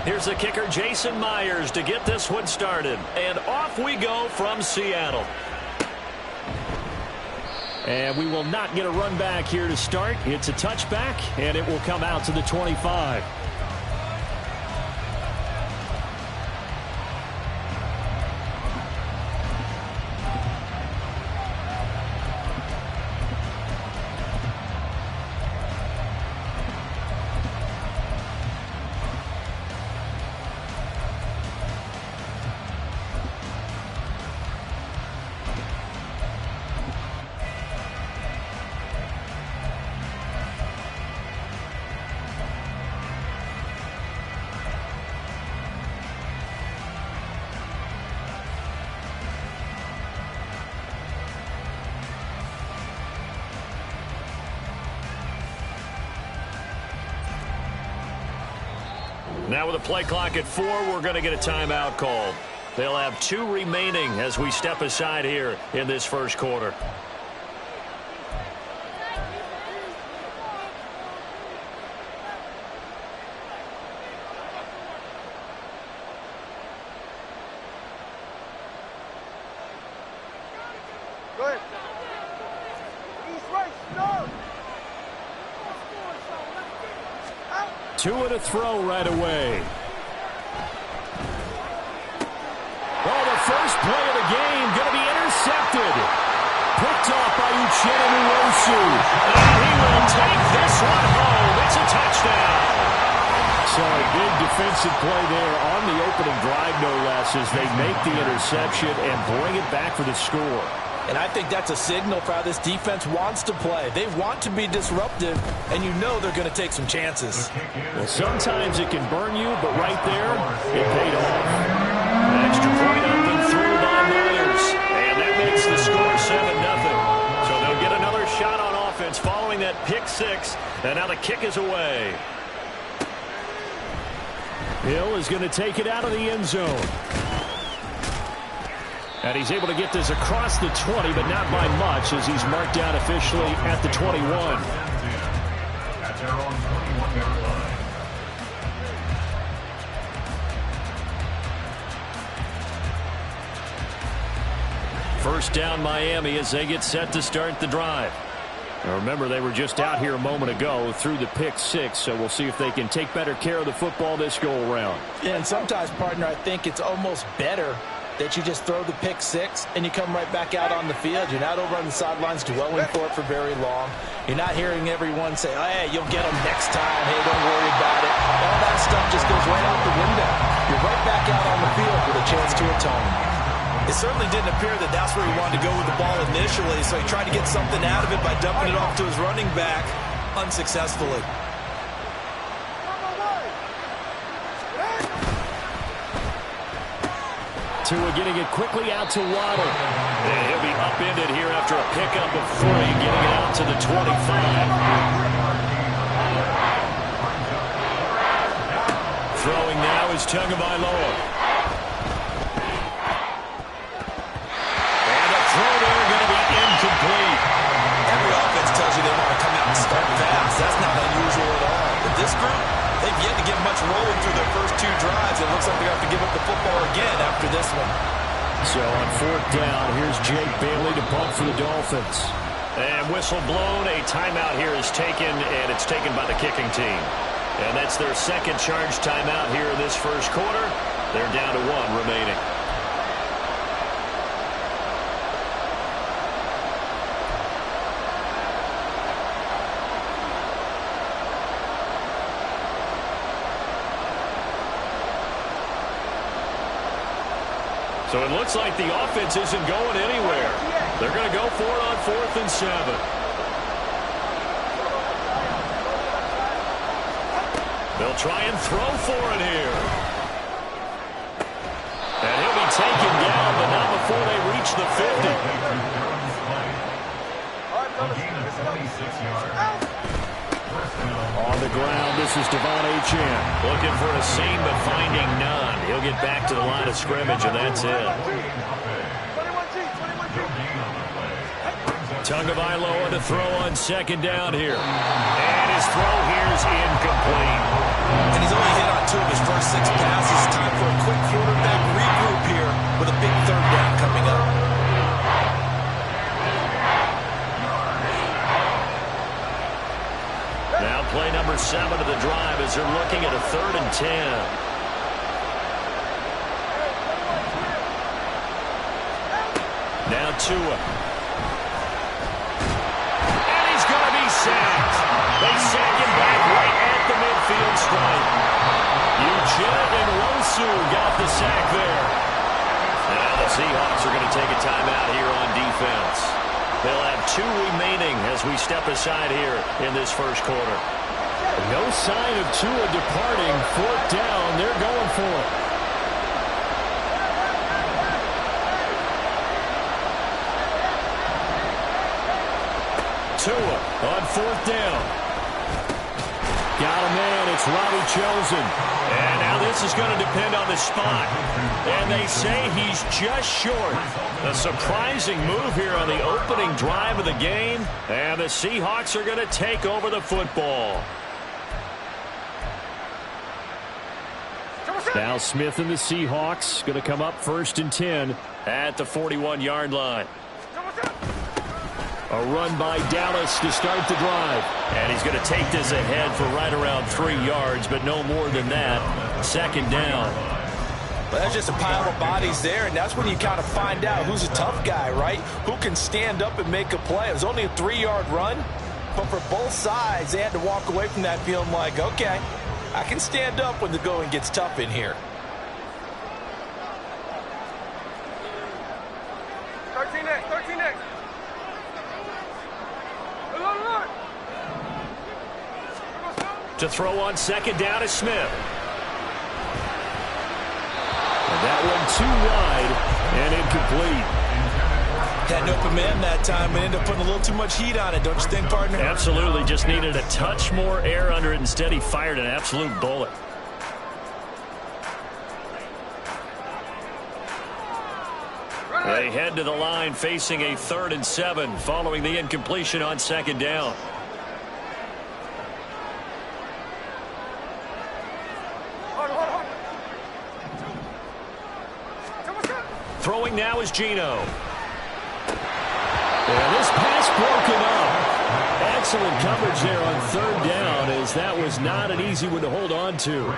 Here's the kicker, Jason Myers, to get this one started. And off we go from Seattle. And we will not get a run back here to start. It's a touchback, and it will come out to the 25. Now with a play clock at 4, we're going to get a timeout called. They'll have 2 remaining as we step aside here in this first quarter. Go ahead. East right, start. 2 and a throw right away. Oh, the first play of the game going to be intercepted. Picked off by Uchenna Nwosu. And he will take this one home. It's a touchdown. So a big defensive play there on the opening drive, no less, as they make the interception and bring it back for the score. And I think that's a signal for how this defense wants to play. They want to be disruptive, and you know they're going to take some chances. Well, sometimes it can burn you, but right there, it paid off. An extra point up and through by Myers. And that makes the score 7-0. So they'll get another shot on offense following that pick 6. And now the kick is away. Hill is going to take it out of the end zone. And he's able to get this across the 20, but not by much, as he's marked down officially at the 21. First down, Miami, as they get set to start the drive. Now remember, they were just out here a moment ago through the pick 6, so we'll see if they can take better care of the football this go-around. Yeah, and sometimes, partner, I think it's almost better that you just throw the pick 6 and you come right back out on the field. You're not over on the sidelines dwelling for it for very long. You're not hearing everyone say, oh, hey, you'll get them next time. Hey, don't worry about it. All that stuff just goes right out the window. You're right back out on the field with a chance to atone. It certainly didn't appear that that's where he wanted to go with the ball initially, so he tried to get something out of it by dumping it off to his running back unsuccessfully. Tua getting it quickly out to Waddle. And he'll be upended here after a pickup of 3, getting it out to the 25. Throwing now is Tagovailoa. And a throw there going to be incomplete. Every offense tells you they want to come out and start fast. That's not unusual at all. But this group, they've yet to get much rolling through their first 2 drives. It looks like they're going to have to give up the football again after this one. So on 4th down, here's Jake Bailey to punt for the Dolphins. And whistle blown. A timeout here is taken, and it's taken by the kicking team. And that's their second charge timeout here in this first quarter. They're down to 1 remaining. So it looks like the offense isn't going anywhere. They're going to go for it on 4th and 7. They'll try and throw for it here. And he'll be taken down, but not before they reach the 50. On the ground, this is Devon Achane. Looking for a seam, but finding none. He'll get back to the line of scrimmage, and that's it. Tagovailoa to throw on 2nd down here. And his throw here is incomplete. And he's only hit on 2 of his first 6 passes. Time for a quick quarterback regroup here with a big third down coming up. Now play number 7 of the drive as they're looking at a 3rd and 10. Now Tua. And he's going to be sacked. They sack him back right at the midfield stripe. Gtowncapp got the sack there. Now the Seahawks are going to take a timeout here on defense. They'll have 2 remaining as we step aside here in this first quarter. No sign of Tua departing. 4th down. They're going for it. Tua on 4th down. Got a man. It's Robbie Chosen. And now this is going to depend on the spot. And they say he's just short. A surprising move here on the opening drive of the game. And the Seahawks are going to take over the football. Now Smith and the Seahawks going to come up 1st and 10 at the 41-yard line. A run by Dallas to start the drive. And he's going to take this ahead for right around 3 yards, but no more than that. 2nd down. But that's just a pile of bodies there, and that's when you kind of find out who's a tough guy, right? Who can stand up and make a play. It was only a 3-yard run, but for both sides, they had to walk away from that feeling like, okay, I can stand up when the going gets tough in here. 13 next, 13 next. To throw on 2nd down is Smith. And that one too wide and incomplete. Had an open man that time and ended up putting a little too much heat on it, don't you think, partner? Absolutely. Just needed a touch more air under it. Instead, he fired an absolute bullet. They head to the line facing a 3rd and 7 following the incompletion on 2nd down. Throwing now is Geno. And this pass broken up. Excellent coverage there on 3rd down, as that was not an easy one to hold on to.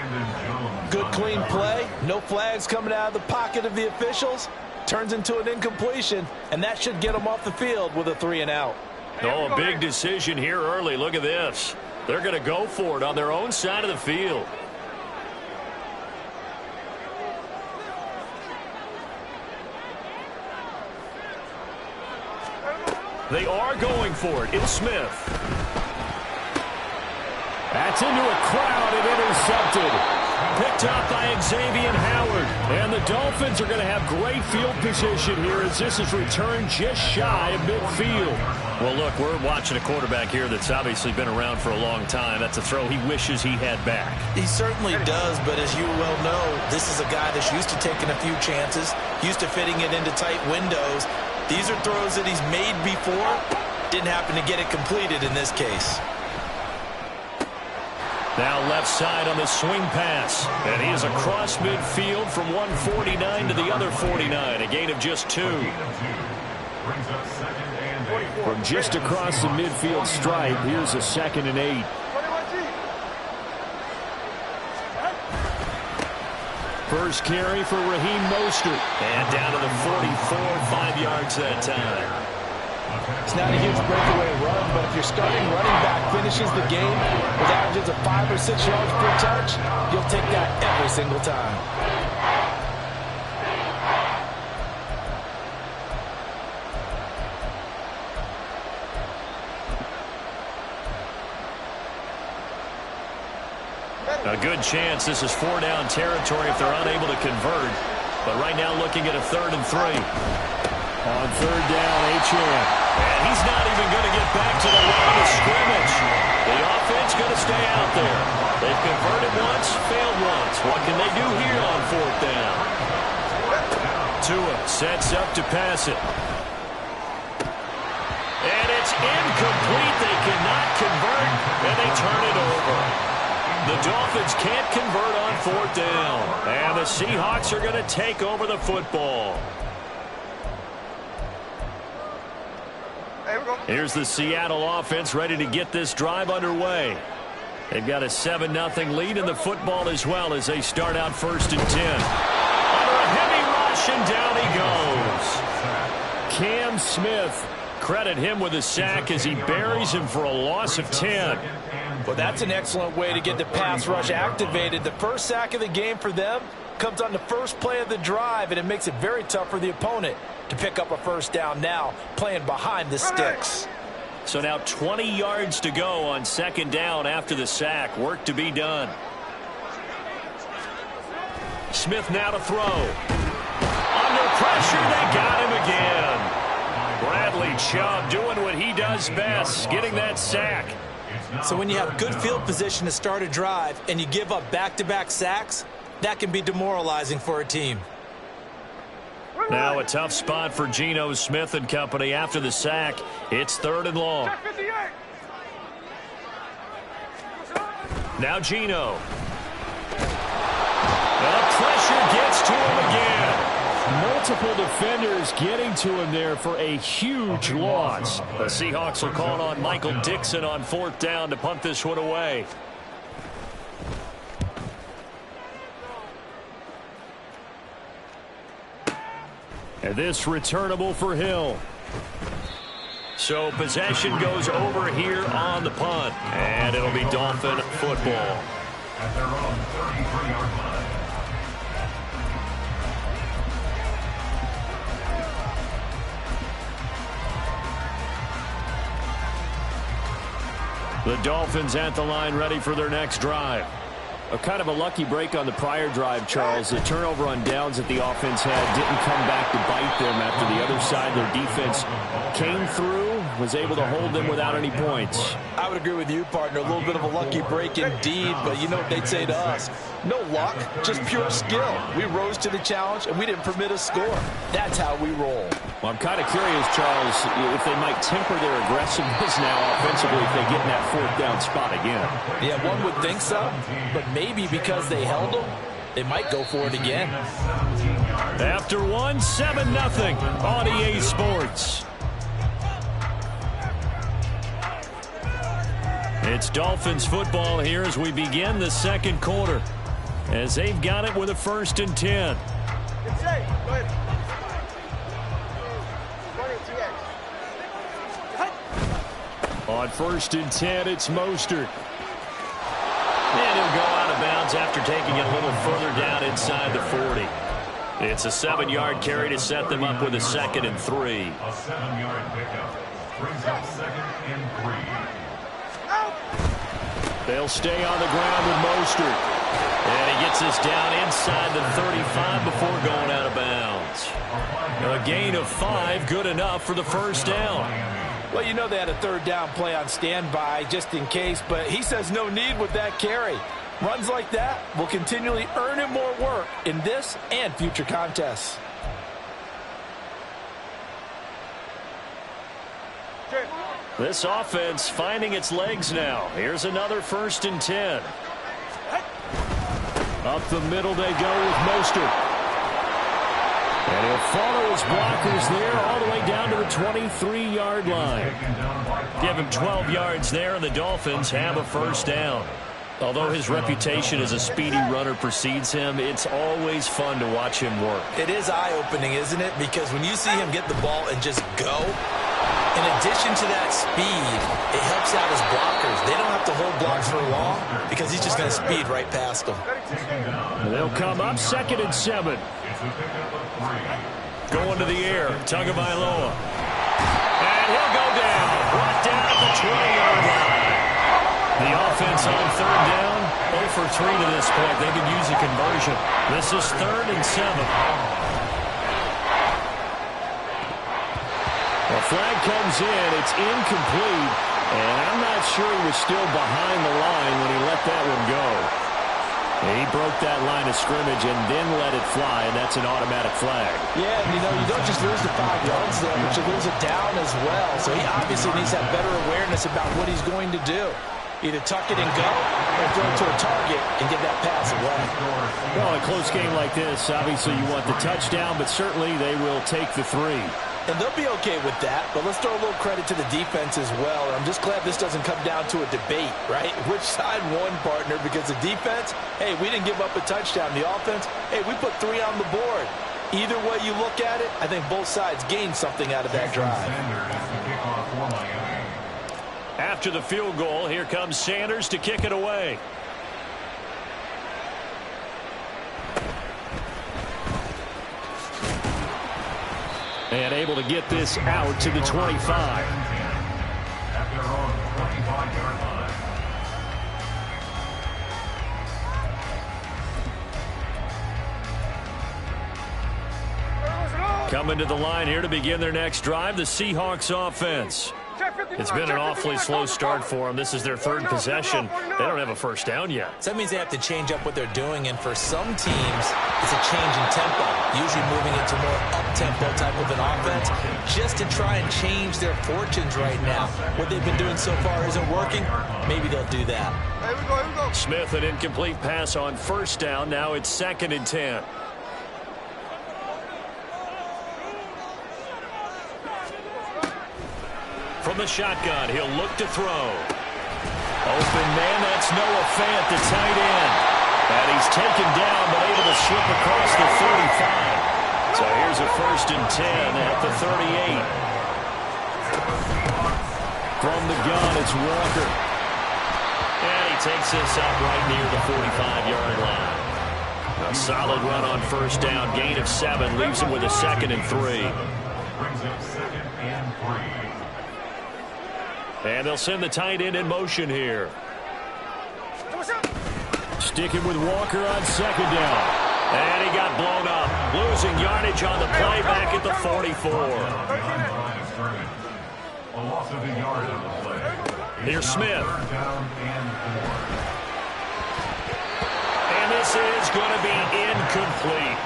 Good clean play. No flags coming out of the pocket of the officials. Turns into an incompletion, and that should get them off the field with a 3 and out. Oh, a big decision here early. Look at this. They're going to go for it on their own side of the field. They are going for it. It's Smith. That's into a crowd and intercepted. Picked up by Xavier Howard. And the Dolphins are going to have great field position here as this is returned just shy of midfield. Well, look, we're watching a quarterback here that's obviously been around for a long time. That's a throw he wishes he had back. He certainly does, but as you well know, this is a guy that's used to taking a few chances, used to fitting it into tight windows. These are throws that he's made before. Didn't happen to get it completed in this case. Now left side on the swing pass. And he is across midfield from 149 to the other 49. A gain of just 2. From just across the midfield stripe, here's a 2nd and 8. First carry for Raheem Mostert. And down to the 44, 5 yards that time. It's not a huge breakaway run, but if your starting running back finishes the game with averages of 5 or 6 yards per touch, you'll take that every single time. A good chance this is 4-down territory if they're unable to convert. But right now looking at a 3rd and 3. On 3rd down, Achane. And he's not even going to get back to the line of scrimmage. The offense going to stay out there. They've converted once, failed once. What can they do here on 4th down? Tua sets up to pass it. And it's incomplete. They cannot convert, and they turn it over. The Dolphins can't convert on 4th down. And the Seahawks are going to take over the football. Hey, we go. Here's the Seattle offense ready to get this drive underway. They've got a 7-0 lead in the football as well as they start out 1st and 10. Under a heavy rush, and down he goes. Cam Smith, credit him with a sack as he buries him for a loss of 10. Well, that's an excellent way to get the pass rush activated. The first sack of the game for them comes on the first play of the drive, and it makes it very tough for the opponent to pick up a 1st down now, playing behind the sticks. So now 20 yards to go on 2nd down after the sack. Work to be done. Smith now to throw. Under pressure, they got him again. Bradley Chubb doing what he does best, getting that sack. So when you have good field position to start a drive and you give up back-to-back sacks, that can be demoralizing for a team. Now a tough spot for Geno Smith and company after the sack. It's 3rd and long. Now Geno. The pressure gets to him again. Multiple defenders getting to him there for a huge loss. The Seahawks will call on Michael Dixon on 4th down to punt this one away. And this returnable for Hill. So possession goes over here on the punt. And it'll be Dolphin football. At their own 33-yard line. The Dolphins at the line ready for their next drive. A kind of a lucky break on the prior drive, Charles. The turnover on downs that the offense had didn't come back to bite them after the other side. Their defense came through, was able to hold them without any points. I would agree with you, partner. A little bit of a lucky break indeed, but you know what they'd say to us. No luck, just pure skill. We rose to the challenge, and we didn't permit a score. That's how we roll. Well, I'm kind of curious, Charles, if they might temper their aggressiveness now offensively if they get in that 4th down spot again. Yeah, one would think so, but maybe because they held them, they might go for it again. After one, 7-0 on EA Sports. It's Dolphins football here as we begin the 2nd quarter. As they've got it with a 1st and 10. It's safe. Go ahead. On 1st and 10, it's Mostert. And he'll go out of bounds after taking it a little further down inside the 40. It's a 7-yard carry to set them up with a 2nd and 3. A 7-yard pickup brings up 2nd and 3. They'll stay on the ground with Mostert. And he gets us down inside the 35 before going out of bounds. A gain of 5, good enough for the 1st down. Well, you know they had a 3rd down play on standby just in case, but he says no need with that carry. Runs like that will continually earn him more work in this and future contests. This offense finding its legs now. Here's another 1st and 10. Up the middle they go with Mostert. And he'll follow his blockers there all the way down to the 23-yard line. Give him 12 yards there, and the Dolphins have a 1st down. Although his reputation as a speedy runner precedes him, it's always fun to watch him work. It is eye-opening, isn't it? Because when you see him get the ball and just go, in addition to that speed, it helps out his blockers. They don't have to hold blocks for long because he's just going to speed right past them. They'll come up 2nd and 7. Going to the air, Tagovailoa. And he'll go down. Brought down at the 20-yard line. The offense on 3rd down, 0 for 3 to this point. They can use a conversion. This is 3rd and 7. The flag comes in. It's incomplete. And I'm not sure he was still behind the line when he let that one go. He broke that line of scrimmage and then let it fly, and that's an automatic flag. Yeah, you know, you don't just lose the 5 yards there, but you lose it down as well. So he obviously needs to have better awareness about what he's going to do. Either tuck it and go or throw it to a target and get that pass away. Well, a close game like this, obviously you want the touchdown, but certainly they will take the 3. And they'll be okay with that, but let's throw a little credit to the defense as well. I'm just glad this doesn't come down to a debate, right? Which side won, partner? Because the defense, hey, we didn't give up a touchdown. The offense, hey, we put 3 on the board. Either way you look at it, I think both sides gained something out of that drive. After the field goal, here comes Sanders to kick it away. And able to get this out to the 25. At their own 25-yard line. Coming to the line here to begin their next drive, the Seahawks offense. It's been an awfully slow start for them. This is their 3rd possession. They don't have a first down yet. So that means they have to change up what they're doing, and for some teams, it's a change in tempo, usually moving into more up-tempo type of an offense, just to try and change their fortunes right now. What they've been doing so far isn't working. Maybe they'll do that. Here we go. Smith, an incomplete pass on first down. Now it's 2nd and 10. From the shotgun, he'll look to throw. Open man, that's Noah Fant, the tight end. And he's taken down, but able to slip across the 35. So here's a 1st and 10 at the 38. From the gun, it's Walker. And he takes this up right near the 45-yard line. A solid run on first down. Gain of 7 leaves him with a 2nd and 3. Brings up 2nd and 3. And they'll send the tight end in motion here. Sticking with Walker on 2nd down. And he got blown up. Losing yardage on the play back at the 44. A loss of a yard on the play. Here's Smith. 3rd down and 4. And this is going to be incomplete.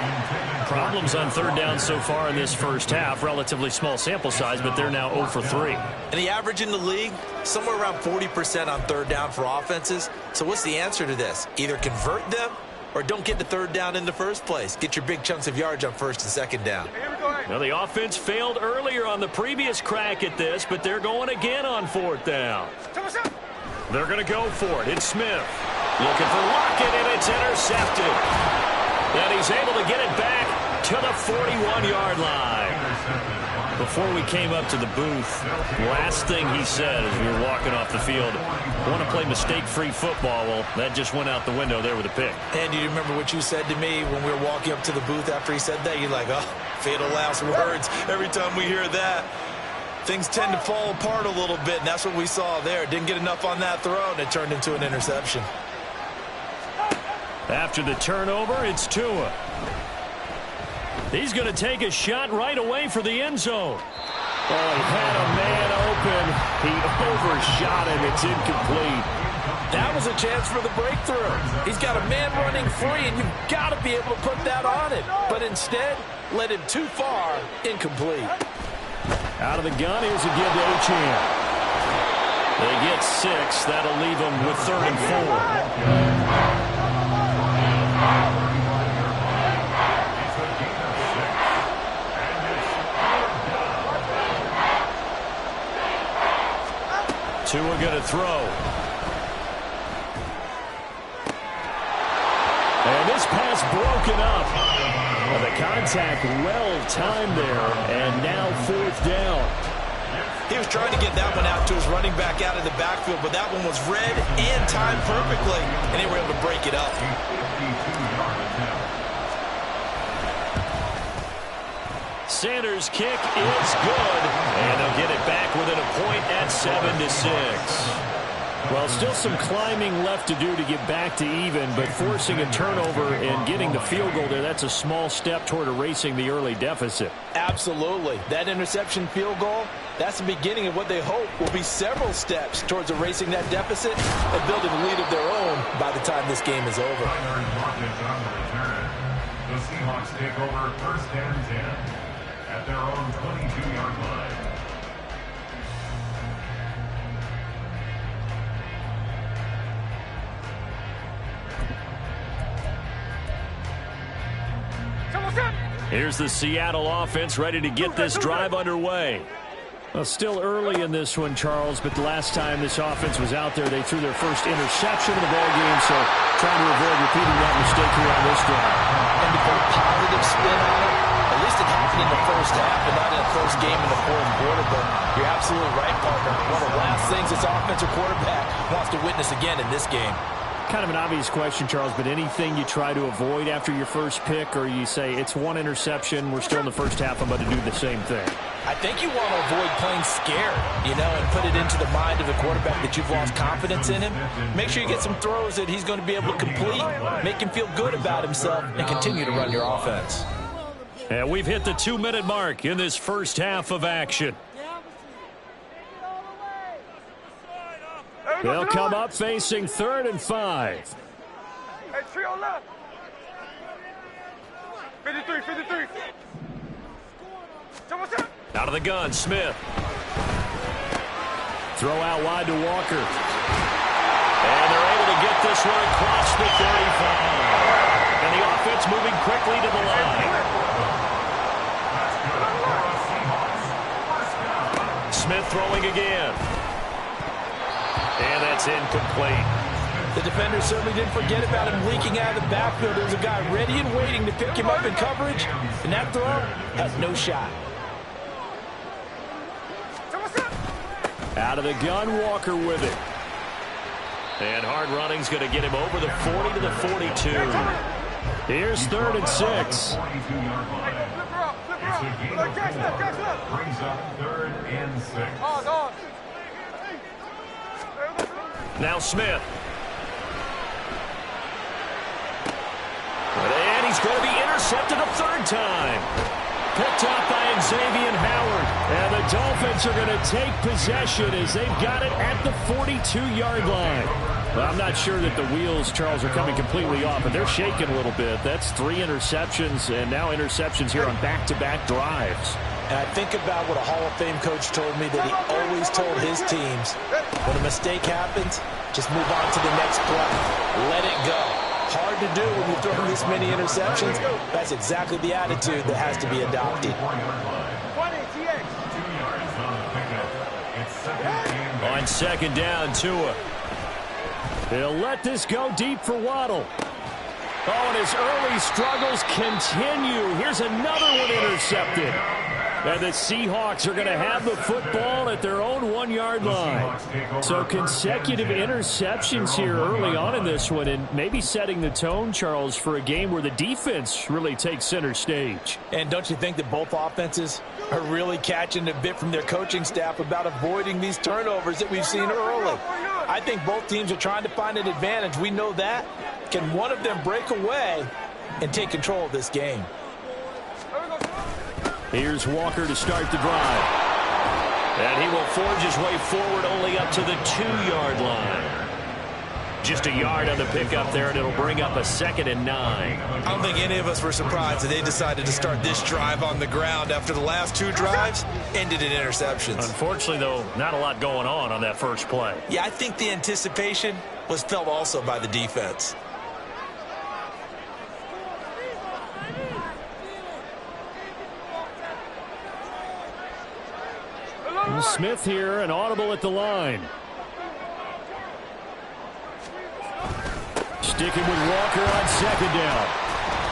Problems on 3rd down so far in this first half. Relatively small sample size, but they're now 0 for 3. And the average in the league, somewhere around 40% on 3rd down for offenses. So what's the answer to this? Either convert them or don't get the 3rd down in the first place. Get your big chunks of yards on 1st and 2nd down. Now, the offense failed earlier on the previous crack at this, but they're going again on 4th down. They're going to go for it. It's Smith. Looking for Lockett, and it's intercepted. And he's able to get it back to the 41-yard line. Before we came up to the booth, last thing he said as we were walking off the field, want to play mistake-free football. Well, that just went out the window there with a pick. And do you remember what you said to me when we were walking up to the booth after he said that? You're like, oh, fatal last words. Every time we hear that, things tend to fall apart a little bit, and that's what we saw there. Didn't get enough on that throw, and it turned into an interception. After the turnover, it's Tua. He's going to take a shot right away for the end zone. Oh, he had a man open. He overshot him. It's incomplete. That was a chance for the breakthrough. He's got a man running free, and you've got to be able to put that on him. But instead, led him too far, incomplete. Out of the gun, here's a give to Achane. They get 6. That'll leave them with 3rd and 4. Tua going to throw. And this pass broken up. Well, the contact well-timed there, and now 4th down. He was trying to get that one out to his running back out of the backfield, but that one was read and timed perfectly, and they were able to break it up. Sanders' kick is good, and they'll get it back within a point at 7-6. Well, still some climbing left to do to get back to even, but forcing a turnover and getting the field goal there, that's a small step toward erasing the early deficit. Absolutely. That interception field goal, that's the beginning of what they hope will be several steps towards erasing that deficit and building a lead of their own by the time this game is over. The Seahawks take over 1st and 10 at their own 22-yard line. Here's the Seattle offense ready to get this drive underway. Well, still early in this one, Charles, but the last time this offense was out there, they threw their first interception of the ball game, so trying to avoid repeating that mistake here on this drive. And to put a positive spin on it, at least it happened in the first half and not in a close game in the fourth quarter, but you're absolutely right, partner. One of the last things this offensive quarterback wants to witness again in this game. Kind of an obvious question, Charles, but anything you try to avoid after your first pick, or you say it's one interception, we're still in the first half, I'm about to do the same thing? I think you want to avoid playing scared, and put it into the mind of the quarterback that you've lost confidence in him. Make sure you get some throws that he's going to be able to complete, make him feel good about himself, and continue to run your offense. And we've hit the 2-minute mark in this first half of action. They'll come up facing 3rd and 5. Hey, three on left. 53, 53. Out of the gun, Smith. Throw out wide to Walker. And they're able to get this one across the 35. And the offense moving quickly to the line. Smith throwing again. And that's incomplete. The defender certainly didn't forget about him leaking out of the backfield. There's a guy ready and waiting to pick him up in coverage, and that throw has no shot. Out of the gun, Walker with it. And hard running's going to get him over the 40 to the 42. Here's 3rd and 6. Brings up 3rd and 6. Now Smith. And he's going to be intercepted a 3rd time. Picked up by Xavier Howard. And the Dolphins are going to take possession as they've got it at the 42-yard line. Well, I'm not sure that the wheels, Charles, are coming completely off, but they're shaking a little bit. That's 3 interceptions, and now interceptions here on back-to-back drives. And I think about what a Hall of Fame coach told me that he always told his teams, when a mistake happens, just move on to the next play. Let it go. Hard to do when you've thrown this many interceptions. That's exactly the attitude that has to be adopted. On 2nd down, Tua. They'll let this go deep for Waddle. Oh, and his early struggles continue. Here's another one intercepted. And the Seahawks are going to have the football at their own 1-yard line. So consecutive interceptions here early on in this one, and maybe setting the tone, Charles, for a game where the defense really takes center stage. And don't you think that both offenses are really catching a bit from their coaching staff about avoiding these turnovers that we've seen early? I think both teams are trying to find an advantage. We know that. Can one of them break away and take control of this game? Here's Walker to start the drive. And he will forge his way forward only up to the 2-yard line. Just a yard on the pickup there, and it'll bring up a 2nd and 9. I don't think any of us were surprised that they decided to start this drive on the ground after the last 2 drives ended in interceptions. Unfortunately, though, not a lot going on that first play. Yeah, I think the anticipation was felt also by the defense. Smith here, an audible at the line. Sticking with Walker on 2nd down.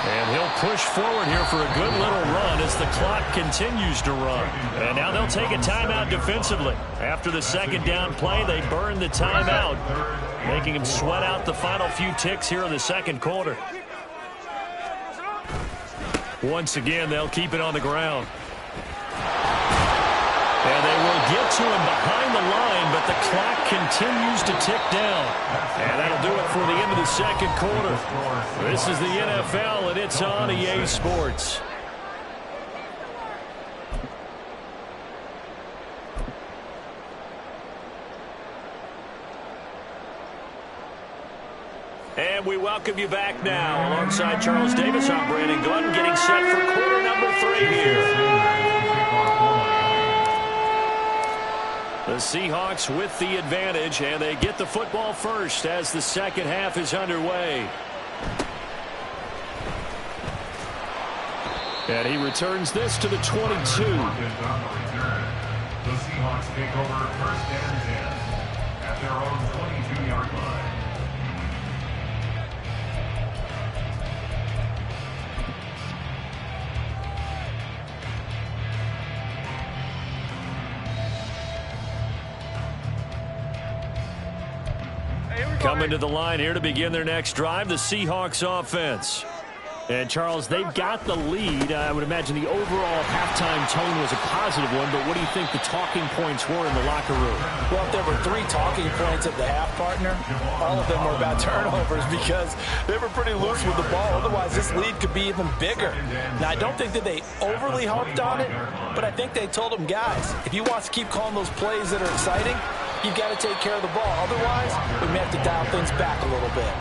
And he'll push forward here for a good little run as the clock continues to run. And now they'll take a timeout defensively. After the 2nd down play, they burn the timeout, making him sweat out the final few ticks here in the 2nd quarter. Once again, they'll keep it on the ground. And they will get to him behind the line, but the clock continues to tick down. And that'll do it for the end of the 2nd quarter. This is the NFL, and it's on EA Sports. And we welcome you back now. Alongside Charles Davis, I'm Brandon Glenn, getting set for quarter number 3 here. The Seahawks with the advantage, and they get the football first as the 2nd half is underway. And he returns this to the 22. The Seahawks take over first and 10 at their own 22-yard line. Coming to the line here to begin their next drive, the Seahawks offense. And, Charles, they've got the lead. I would imagine the overall halftime tone was a positive one, but what do you think the talking points were in the locker room? Well, if there were 3 talking points at the half, partner, all of them were about turnovers because they were pretty loose with the ball. Otherwise, this lead could be even bigger. Now, I don't think that they overly harped on it, but I think they told them, guys, if you want to keep calling those plays that are exciting, you've got to take care of the ball. Otherwise, we may have to dial things back a little bit.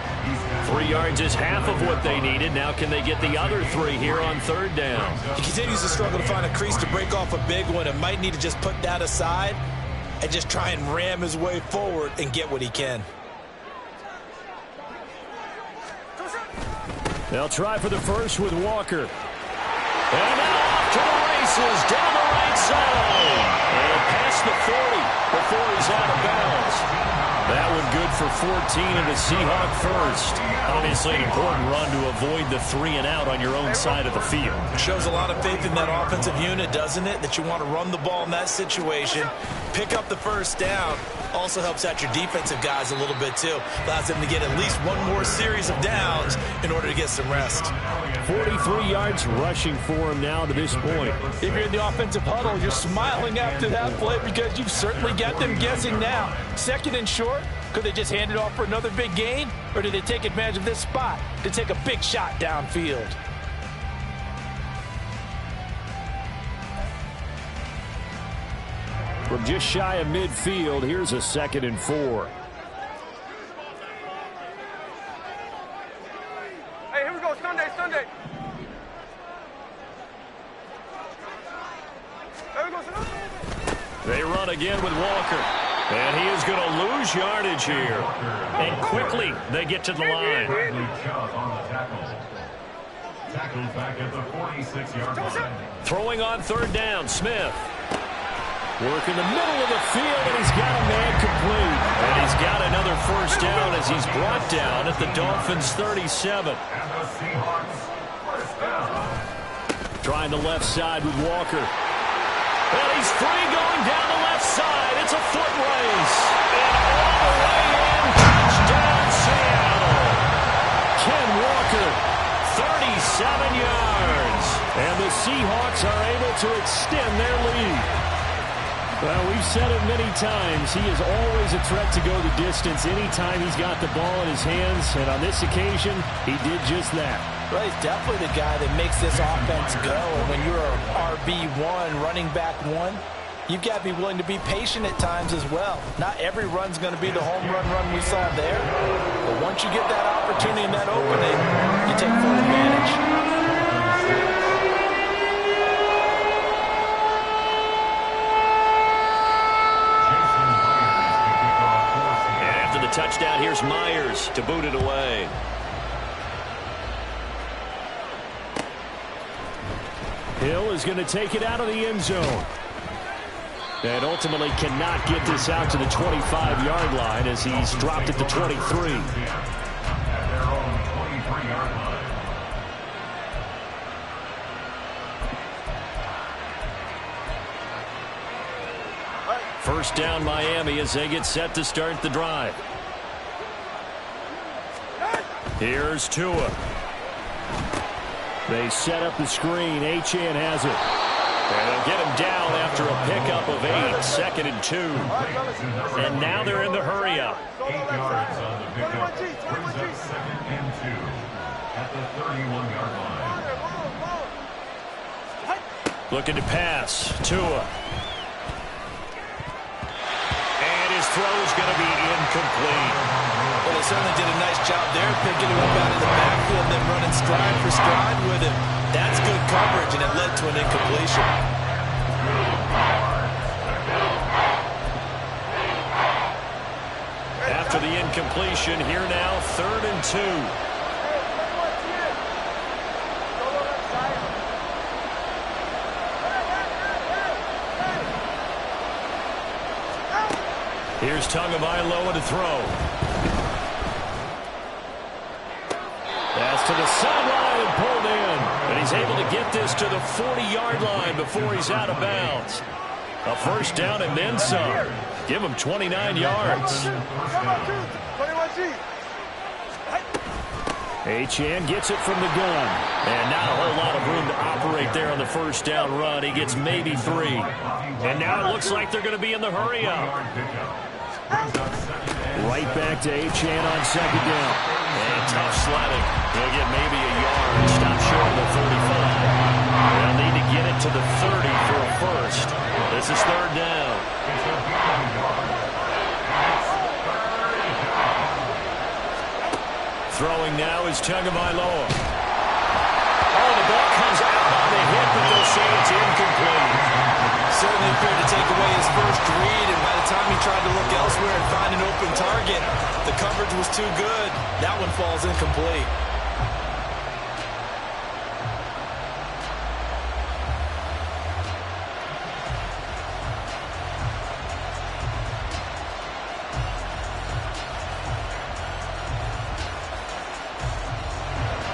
3 yards is half of what they needed. Now can they get the other 3 here on third down? He continues to struggle to find a crease to break off a big one and might need to just put that aside and just try and ram his way forward and get what he can. They'll try for the first with Walker. And now off to the races down the right side. And past the 40 before he's out of bounds. That one good for 14 and the Seahawk first. Obviously an important run to avoid the 3 and out on your own side of the field. Shows a lot of faith in that offensive unit, doesn't it? That you want to run the ball in that situation. Pick up the first down. Also helps out your defensive guys a little bit too. Allows them to get at least one more series of downs in order to get some rest. 43 yards rushing for him now to this point. If you're in the offensive huddle, you're smiling after that play because you've certainly got them guessing now. Second and short, could they just hand it off for another big gain? Or did they take advantage of this spot to take a big shot downfield? From just shy of midfield, here's a 2nd and 4. Hey, here we go. Sunday. There we go, Sunday. They run again with Walker. And he is going to lose yardage here. And quickly, they get to the line. Tackled back at the 46-yard line. Throwing on third down, Smith. Work in the middle of the field, and he's got a man complete. And he's got another first down as he's brought down at the Dolphins' 37. And the Seahawks first down. Trying the left side with Walker. And he's free going down the left side. It's a foot race. And all the way in, touchdown Seattle. Ken Walker, 37 yards. And the Seahawks are able to extend their lead. Well, we've said it many times. He is always a threat to go the distance anytime he's got the ball in his hands. And on this occasion, he did just that. Well, he's definitely the guy that makes this offense go. And when you're an RB1, running back 1, you've got to be willing to be patient at times as well. Not every run's going to be the home run we saw there. But once you get that opportunity and that opening, you take full advantage. Touchdown, here's Myers to boot it away. Hill is going to take it out of the end zone. And ultimately cannot get this out to the 25-yard line as he's dropped at the 23. At their own 23-yard line. First down Miami as they get set to start the drive. Here's Tua. They set up the screen. Achane has it. And they'll get him down after a pickup of 8, 2nd and 2. And now they're in the hurry-up. 8 yards on the pickup. Brings up 2nd and 2 at the 31-yard line. Looking to pass. Tua. And his throw's going to be incomplete. Well, they certainly did a nice job there, picking him up out of the backfield and then running stride for stride with him. That's good coverage, and it led to an incompletion. After the incompletion, here now, 3rd and 2. Here's Tagovailoa to throw. Pass to the sideline and pulled in. And he's able to get this to the 40-yard line before he's out of bounds. A first down and then some. Give him 29 yards. Achane gets it from the gun. And not a whole lot of room to operate there on the first down run. He gets maybe 3. And now it looks like they're going to be in the hurry up. Right back to Achane on second down. And tough sledding. He'll get maybe a yard. Stop short of the 35. They'll need to get it to the 30 for a first. This is third down. Throwing now is Tagovailoa. Oh, the ball comes out on the hit, but they'll say it's incomplete. Certainly appeared to take away his first read, and by the time he tried to look elsewhere and find an open target, the coverage was too good. That one falls incomplete.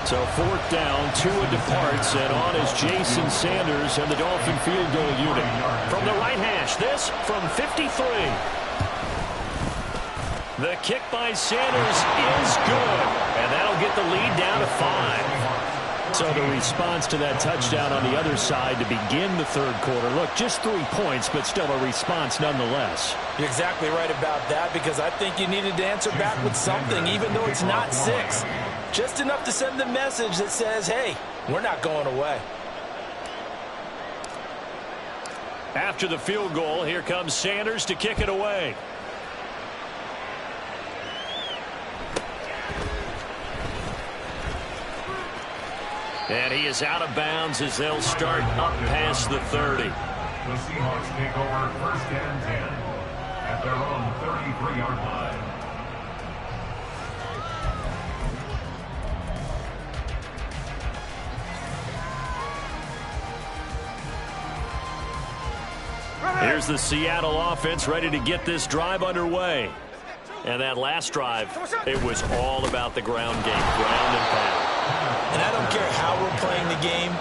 So fourth down, Tua departs, and on is Jason Sanders and the Dolphin field goal unit. From the right hash, this from 53. The kick by Sanders is good, and that'll get the lead down to 5. So the response to that touchdown on the other side to begin the third quarter. Look, just 3 points, but still a response nonetheless. You're exactly right about that, because I think you needed to answer back with something, even though it's not 6. Just enough to send the message that says, hey, we're not going away. After the field goal, here comes Sanders to kick it away. And he is out of bounds as they'll start up past the 30. The Seahawks take over first and 10 at their own 33-yard line. Here's the Seattle offense ready to get this drive underway. And that last drive, it was all about the ground game, ground and pound. And I don't care how we're playing the game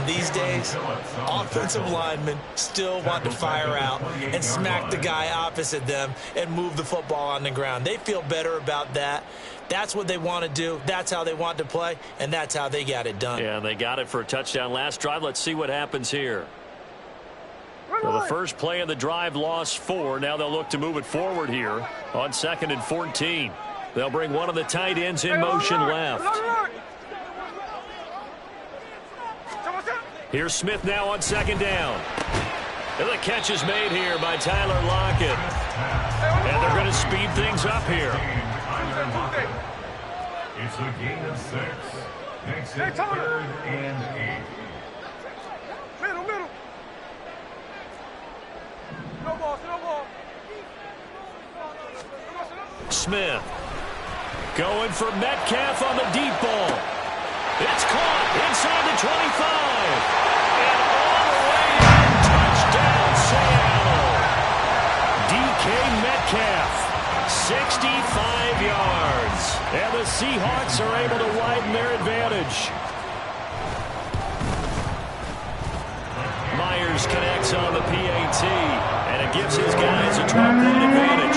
these days, offensive linemen still want to fire out and smack the guy opposite them and move the football on the ground. They feel better about that. That's what they want to do. That's how they want to play, and that's how they got it done. Yeah, they got it for a touchdown last drive. Let's see what happens here. So the first play of the drive lost 4. Now they'll look to move it forward here on 2nd and 14. They'll bring one of the tight ends in motion left. Here's Smith now on 2nd down. And the catch is made here by Tyler Lockett. And they're going to speed things up here. It's a gain of 6. Makes it 3rd and 8. Middle. No ball. Smith going for Metcalf on the deep ball. It's caught inside the 25. And all the way in. Touchdown, Seattle. DK Metcalf, 65 yards. And the Seahawks are able to widen their advantage. Myers connects on the PAT, and it gives his guys a 12-point advantage.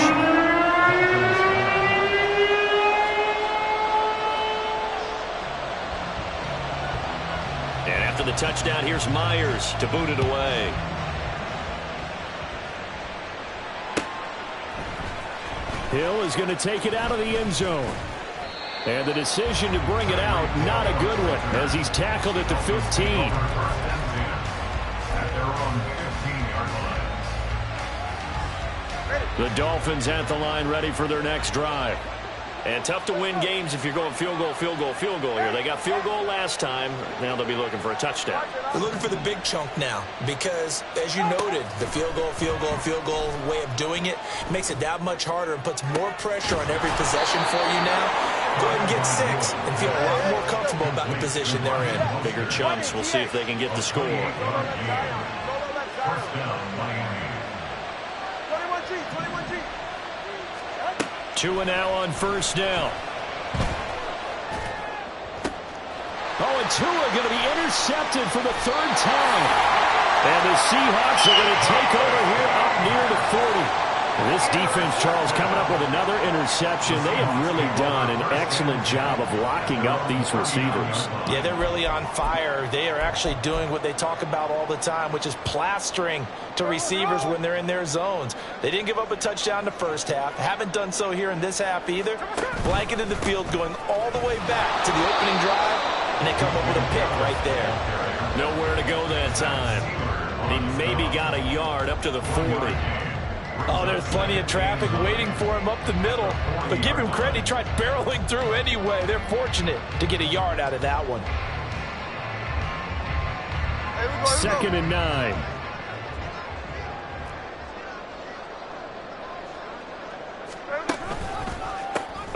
And after the touchdown, here's Myers to boot it away. Hill is going to take it out of the end zone. And the decision to bring it out, not a good one, as he's tackled at the 15. The Dolphins at the line ready for their next drive. And tough to win games if you're going field goal here. They got field goal last time. Now they'll be looking for a touchdown. They're looking for the big chunk now because, as you noted, the field goal way of doing it makes it that much harder and puts more pressure on every possession for you now. Go ahead and get 6 and feel a lot more comfortable about the position they're in. Bigger chunks. We'll see if they can get the score. First down, Miami. 21G. Tua now on first down. Oh, and Tua going to be intercepted for the third time. And the Seahawks are going to take over here up near the 40. This defense, Charles, coming up with another interception. They have really done an excellent job of locking up these receivers. Yeah, they're really on fire. They are actually doing what they talk about all the time, which is plastering to receivers when they're in their zones. They didn't give up a touchdown the first half. Haven't done so here in this half either. Blanketed the field going all the way back to the opening drive, and they come up with a pick right there. Nowhere to go that time. He maybe got a yard up to the 40. Oh, there's plenty of traffic waiting for him up the middle. But give him credit, he tried barreling through anyway. They're fortunate to get a yard out of that one. Second and 9.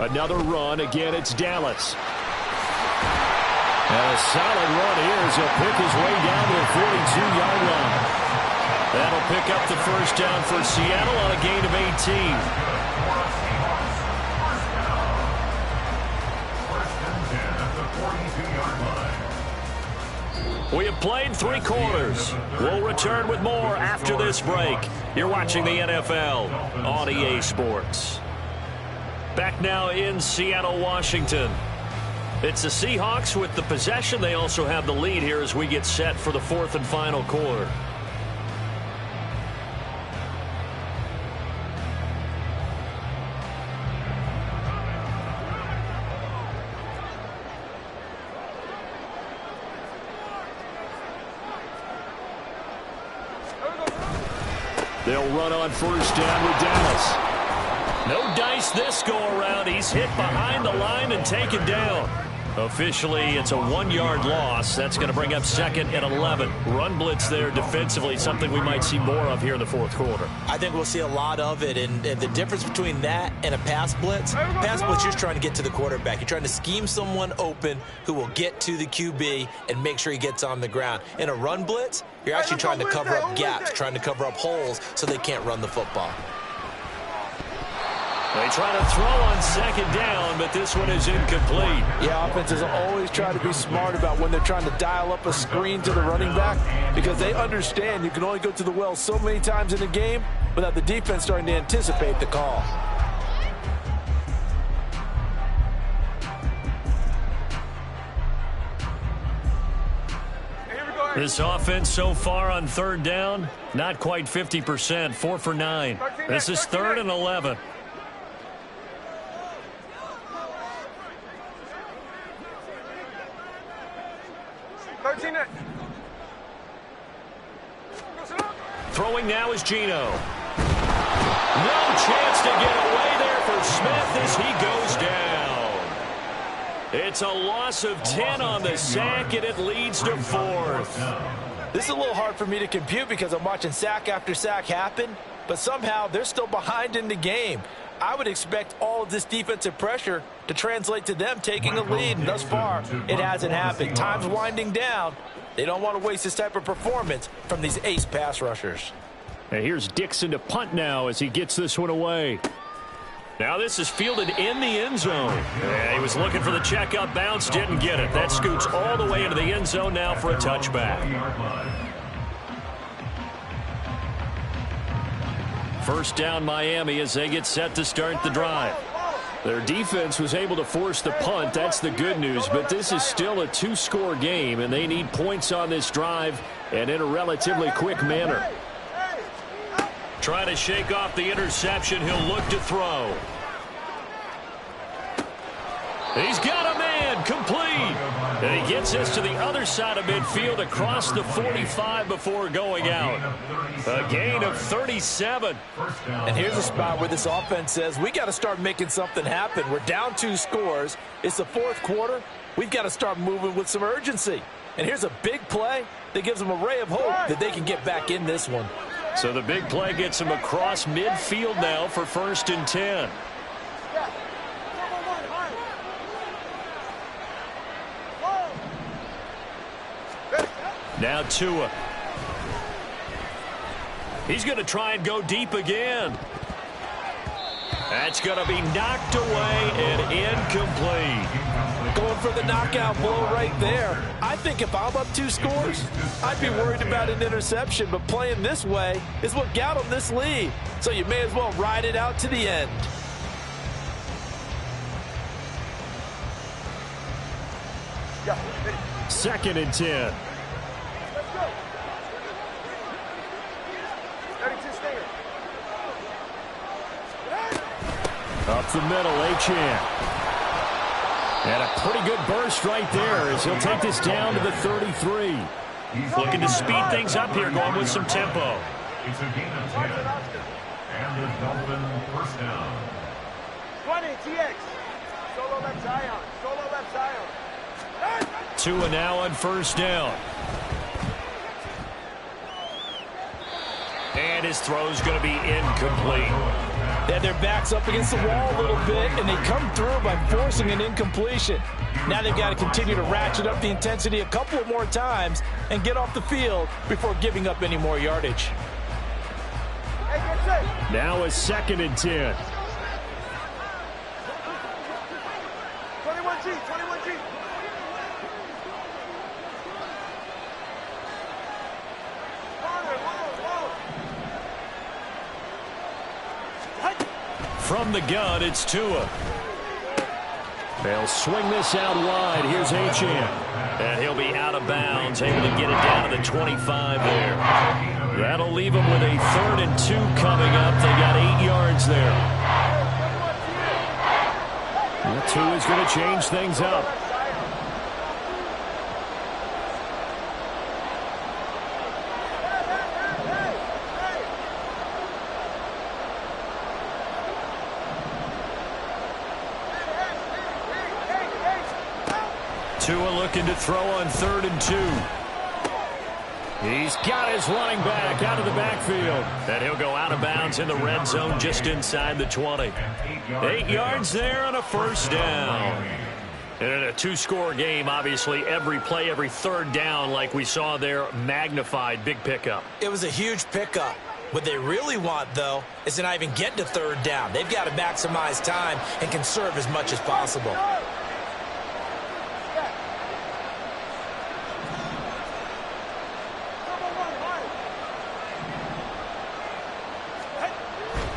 Another run. Again, it's Dallas. And a solid run here as he'll pick his way down to the 42-yard line. That'll pick up the first down for Seattle on a gain of 18. We have played 3 quarters. We'll return with more after this break. You're watching the NFL on EA Sports. Back now in Seattle, Washington. It's the Seahawks with the possession. They also have the lead here as we get set for the 4th and final quarter. They'll run on first down with Dallas. No dice this go-around. He's hit behind the line and taken down. Officially, it's a 1-yard loss. That's going to bring up 2nd and 11. Run blitz there defensively, something we might see more of here in the 4th quarter. I think we'll see a lot of it, and the difference between that and a pass blitz, you're just trying to get to the quarterback. You're trying to scheme someone open who will get to the QB and make sure he gets on the ground. In a run blitz, you're actually trying to cover up gaps, trying to cover up holes so they can't run the football. They try to throw on 2nd down, but this one is incomplete. Yeah, offenses always try to be smart about when they're trying to dial up a screen to the running back because they understand you can only go to the well so many times in a game without the defense starting to anticipate the call. This offense so far on 3rd down, not quite 50%, 4 for 9. This is 3rd and 11. Throwing now is Geno. No chance to get away there for Smith as he goes down. It's a loss of 10 on the sack, and it leads to 4th. This is a little hard for me to compute because I'm watching sack after sack happen, but somehow they're still behind in the game. I would expect all of this defensive pressure to translate to them taking a lead, and thus far, it hasn't happened. Time's winding down. They don't want to waste this type of performance from these ace pass rushers. And here's Dixon to punt now as he gets this one away. Now this is fielded in the end zone. Yeah, he was looking for the checkup bounce, didn't get it. That scoots all the way into the end zone now for a touchback. First down Miami as they get set to start the drive. Their defense was able to force the punt. That's the good news, but this is still a 2-score game, and they need points on this drive and in a relatively quick manner. Trying to shake off the interception. He'll look to throw. He's got a man, complete. And he gets this to the other side of midfield across the 45 before going out. A gain of 37. And here's a spot where this offense says, we got to start making something happen. We're down 2 scores. It's the 4th quarter. We've got to start moving with some urgency. And here's a big play that gives them a ray of hope that they can get back in this one. So the big play gets him across midfield now for 1st and 10. Now Tua. He's going to try and go deep again. That's going to be knocked away and incomplete. Going for the knockout blow right there. I think if I'm up 2 scores, I'd be worried about an interception, but playing this way is what got them this lead. So you may as well ride it out to the end. Second and 10. Let's go. 32 stinger. Up the middle, Achan. And a pretty good burst right there as he'll take this down to the 33. Looking to speed things up here, going with some tempo. It's a gain of 10. And the Dolphin first down. 20, TX. Solo left Zion. Solo left Zion. Tua now on first down. And his throw's going to be incomplete. They had their backs up against the wall a little bit, and they come through by forcing an incompletion. Now they've got to continue to ratchet up the intensity a couple of more times and get off the field before giving up any more yardage. Hey, get set. Now a second and 10. 21G, 21G. From the gun, it's Tua. They'll swing this out wide. Here's Achan. And he'll be out of bounds, able to get it down to the 25 there. That'll leave him with a 3rd and 2 coming up. They got 8 yards there. And Tua's going to change things up. Tua looking to throw on 3rd and 2. He's got his running back out of the backfield. And he'll go out of bounds in the red zone just inside the 20. 8 yards there on a first down. And in a 2-score game, obviously, every play, every 3rd down, like we saw there, magnified, big pickup. It was a huge pickup. What they really want, though, is to not even get to 3rd down. They've got to maximize time and conserve as much as possible.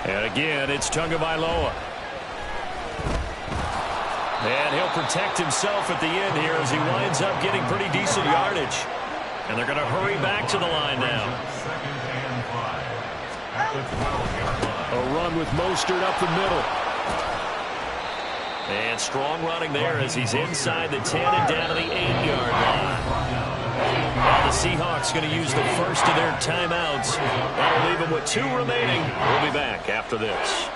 And again, it's Tagovailoa. And he'll protect himself at the end here as he winds up getting pretty decent yardage. And they're going to hurry back to the line now. A run with Mostert up the middle. And strong running there as he's inside the 10 and down to the 8-yard line. Now the Seahawks going to use the first of their timeouts. That'll leave them with 2 remaining. We'll be back after this.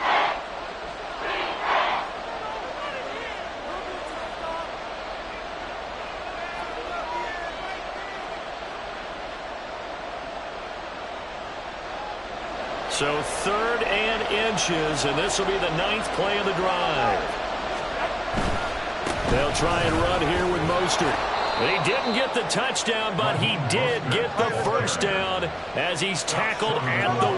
So 3rd and inches, and this will be the 9th play of the drive. They'll try and run here with Mostert. He didn't get the touchdown, but he did get the first down as he's tackled at the 1.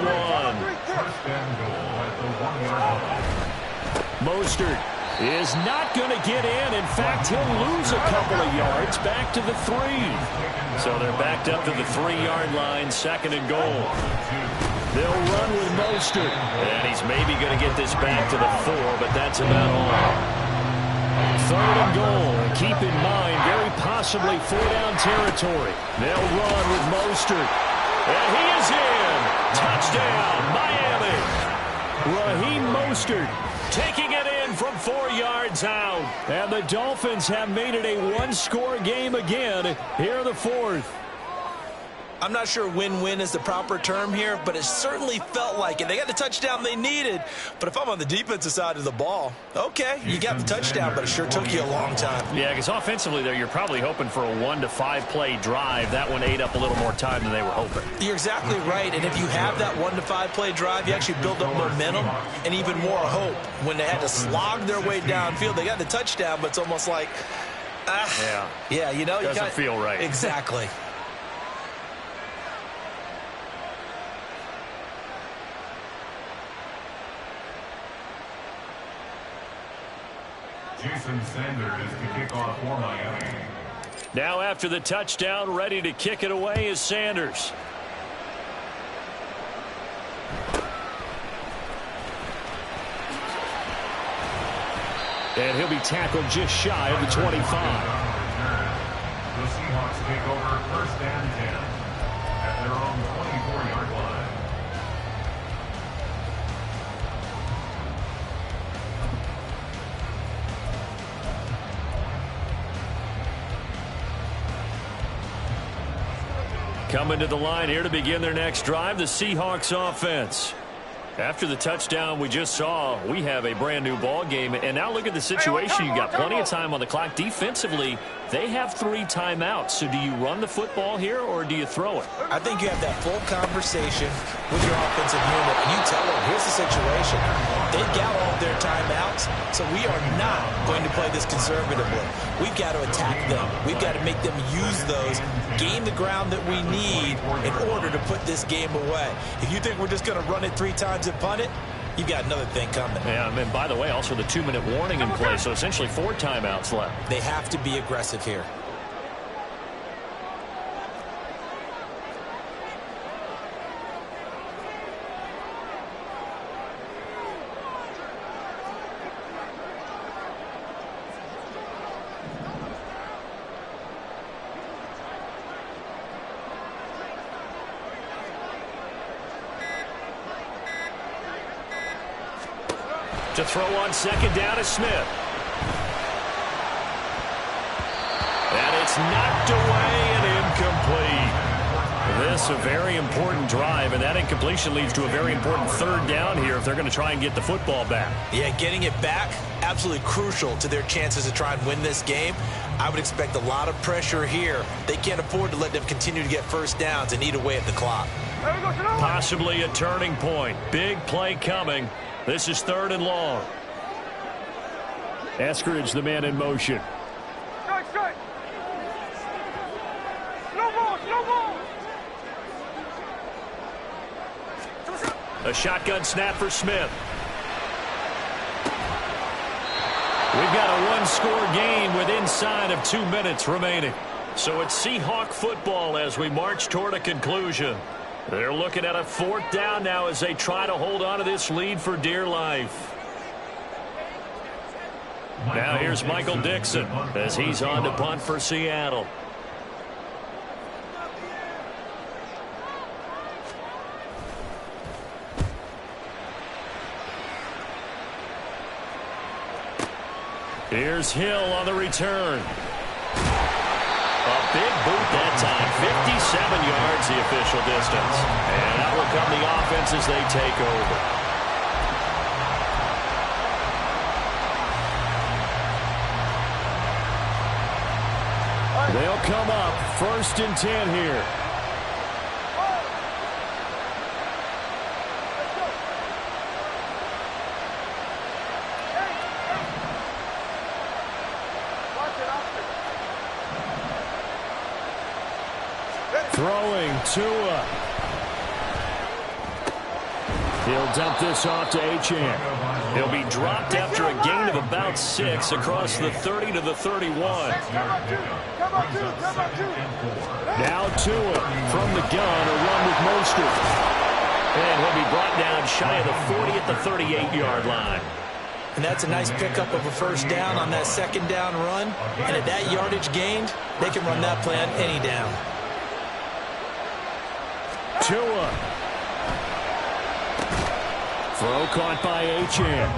Mostert is not going to get in. In fact, he'll lose a couple of yards back to the 3. So they're backed up to the 3-yard line, 2nd and goal. They'll run with Mostert. And he's maybe going to get this back to the 4, but that's about all. 3rd and goal. Keep in mind, very possibly 4-down territory. They'll run with Mostert. And he is in. Touchdown, Miami. Raheem Mostert taking it in from 4 yards out. And the Dolphins have made it a 1-score game again here in the 4th. I'm not sure win-win is the proper term here, but it certainly felt like it. They got the touchdown they needed, but if I'm on the defensive side of the ball, okay, you got the touchdown, but it sure took you a long time. Yeah, because offensively there, you're probably hoping for a 1 to 5 play drive. That one ate up a little more time than they were hoping. You're exactly right, and if you have that 1 to 5 play drive, you actually build up momentum and even more hope. When they had to slog their way downfield, they got the touchdown, but it's almost like, yeah, you know, doesn't feel right. Exactly. Jason Sanders to kick off for Miami. Now after the touchdown, ready to kick it away is Sanders. And he'll be tackled just shy of the 25. The Seahawks take over 1st and 10 at their own 24-yard line. Coming to the line here to begin their next drive, the Seahawks offense. After the touchdown we just saw, we have a brand new ball game. And now look at the situation. You've got plenty of time on the clock. Defensively, they have 3 timeouts. So do you run the football here or do you throw it? I think you have that full conversation with your offensive unit, and you tell them, here's the situation. They've got all of their timeouts, so we are not going to play this conservatively. We've got to attack them. We've got to make them use those, gain the ground that we need in order to put this game away. If you think we're just going to run it 3 times and punt it, you've got another thing coming. Yeah, and by the way, also the 2-minute warning in play, so essentially 4 timeouts left. They have to be aggressive here. To throw on 2nd down is Smith. And it's knocked away and incomplete. This a very important drive, and that incompletion leads to a very important 3rd down here if they're going to try and get the football back. Yeah, getting it back, absolutely crucial to their chances to try and win this game. I would expect a lot of pressure here. They can't afford to let them continue to get 1st downs and eat away at the clock. Possibly a turning point. Big play coming. This is 3rd and long. Eskridge, the man in motion. Strike. Slow ball. A shotgun snap for Smith. We've got a 1-score game with inside of 2 minutes remaining. So it's Seahawk football as we march toward a conclusion. They're looking at a 4th down now as they try to hold on to this lead for dear life. Now here's Michael Dixon as he's on to punt for Seattle. Here's Hill on the return. A big boot that time, 57 yards the official distance. And that will come the offense as they take over. They'll come up 1st and 10 here. Throwing Tua. He'll dump this off to Achane. He'll be dropped after a gain of about 6 across the 30 to the 31. Now Tua from the gun, a run with Mostert. And he'll be brought down shy of the 40 at the 38-yard line. And that's a nice pickup of a 1st down on that 2nd down run. And at that yardage gained, they can run that play on any down. Tua. Throw caught by Achane.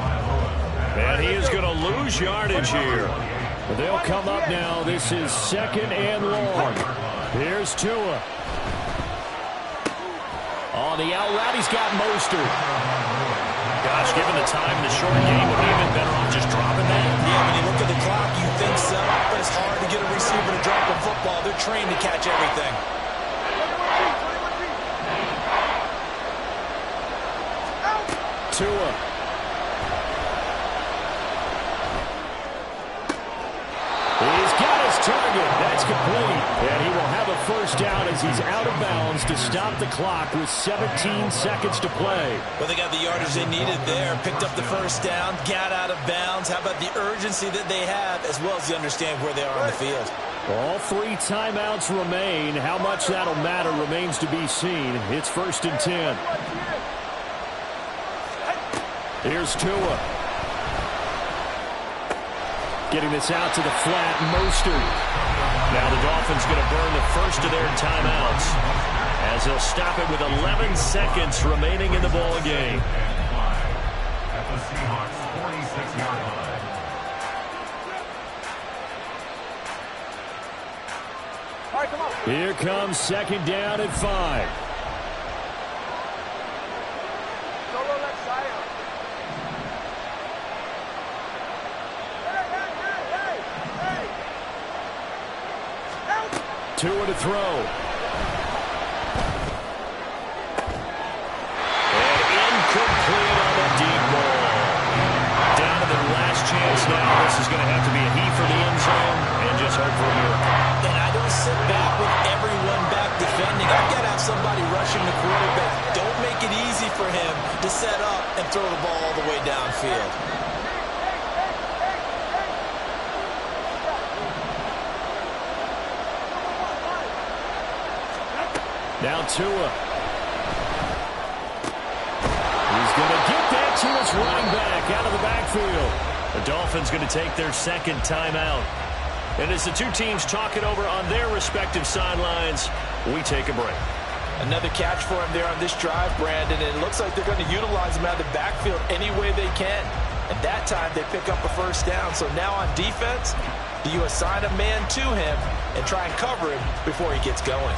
And he is going to lose yardage here. But they'll come up now. This is 2nd and long. Here's Tua. On the out route, he's got Mostert. Gosh, given the time in the short game, would he have been better off just dropping that? Yeah, when you look at the clock, you think so. But it's hard to get a receiver to drop a football. They're trained to catch everything. Tua. He's got his target. That's complete. And he will have a first down as he's out of bounds to stop the clock with 17 seconds to play. Well, they got the yardage they needed there, picked up the first down, got out of bounds. How about the urgency that they have, as well as the understand where they are on the field? All 3 timeouts remain. How much that'll matter remains to be seen. It's 1st and 10. Here's Tua. Getting this out to the flat, Mostert. Now the Dolphins going to burn the first of their timeouts as they'll stop it with 11 seconds remaining in the ball game. At the Seahawks 46-yard line. All right, come on. Here comes 2nd down and 5. Solo left side. Hey! Help! Tua to throw. And incomplete on the deep ball. Down to their last chance now. This is going to have to be a heave for the end zone and just hope for a miracle. And I don't sit back with everyone back defending. I've got to have somebody rushing the quarterback. Don't make it easy for him to set up and throw the ball all the way downfield. Now Tua. He's going to get that to his running back out of the backfield. The Dolphins going to take their second timeout. And as the two teams talk it over on their respective sidelines, we take a break. Another catch for him there on this drive, Brandon. And it looks like they're going to utilize him out of the backfield any way they can. And that time they pick up a first down. So now on defense, do you assign a man to him and try and cover him before he gets going?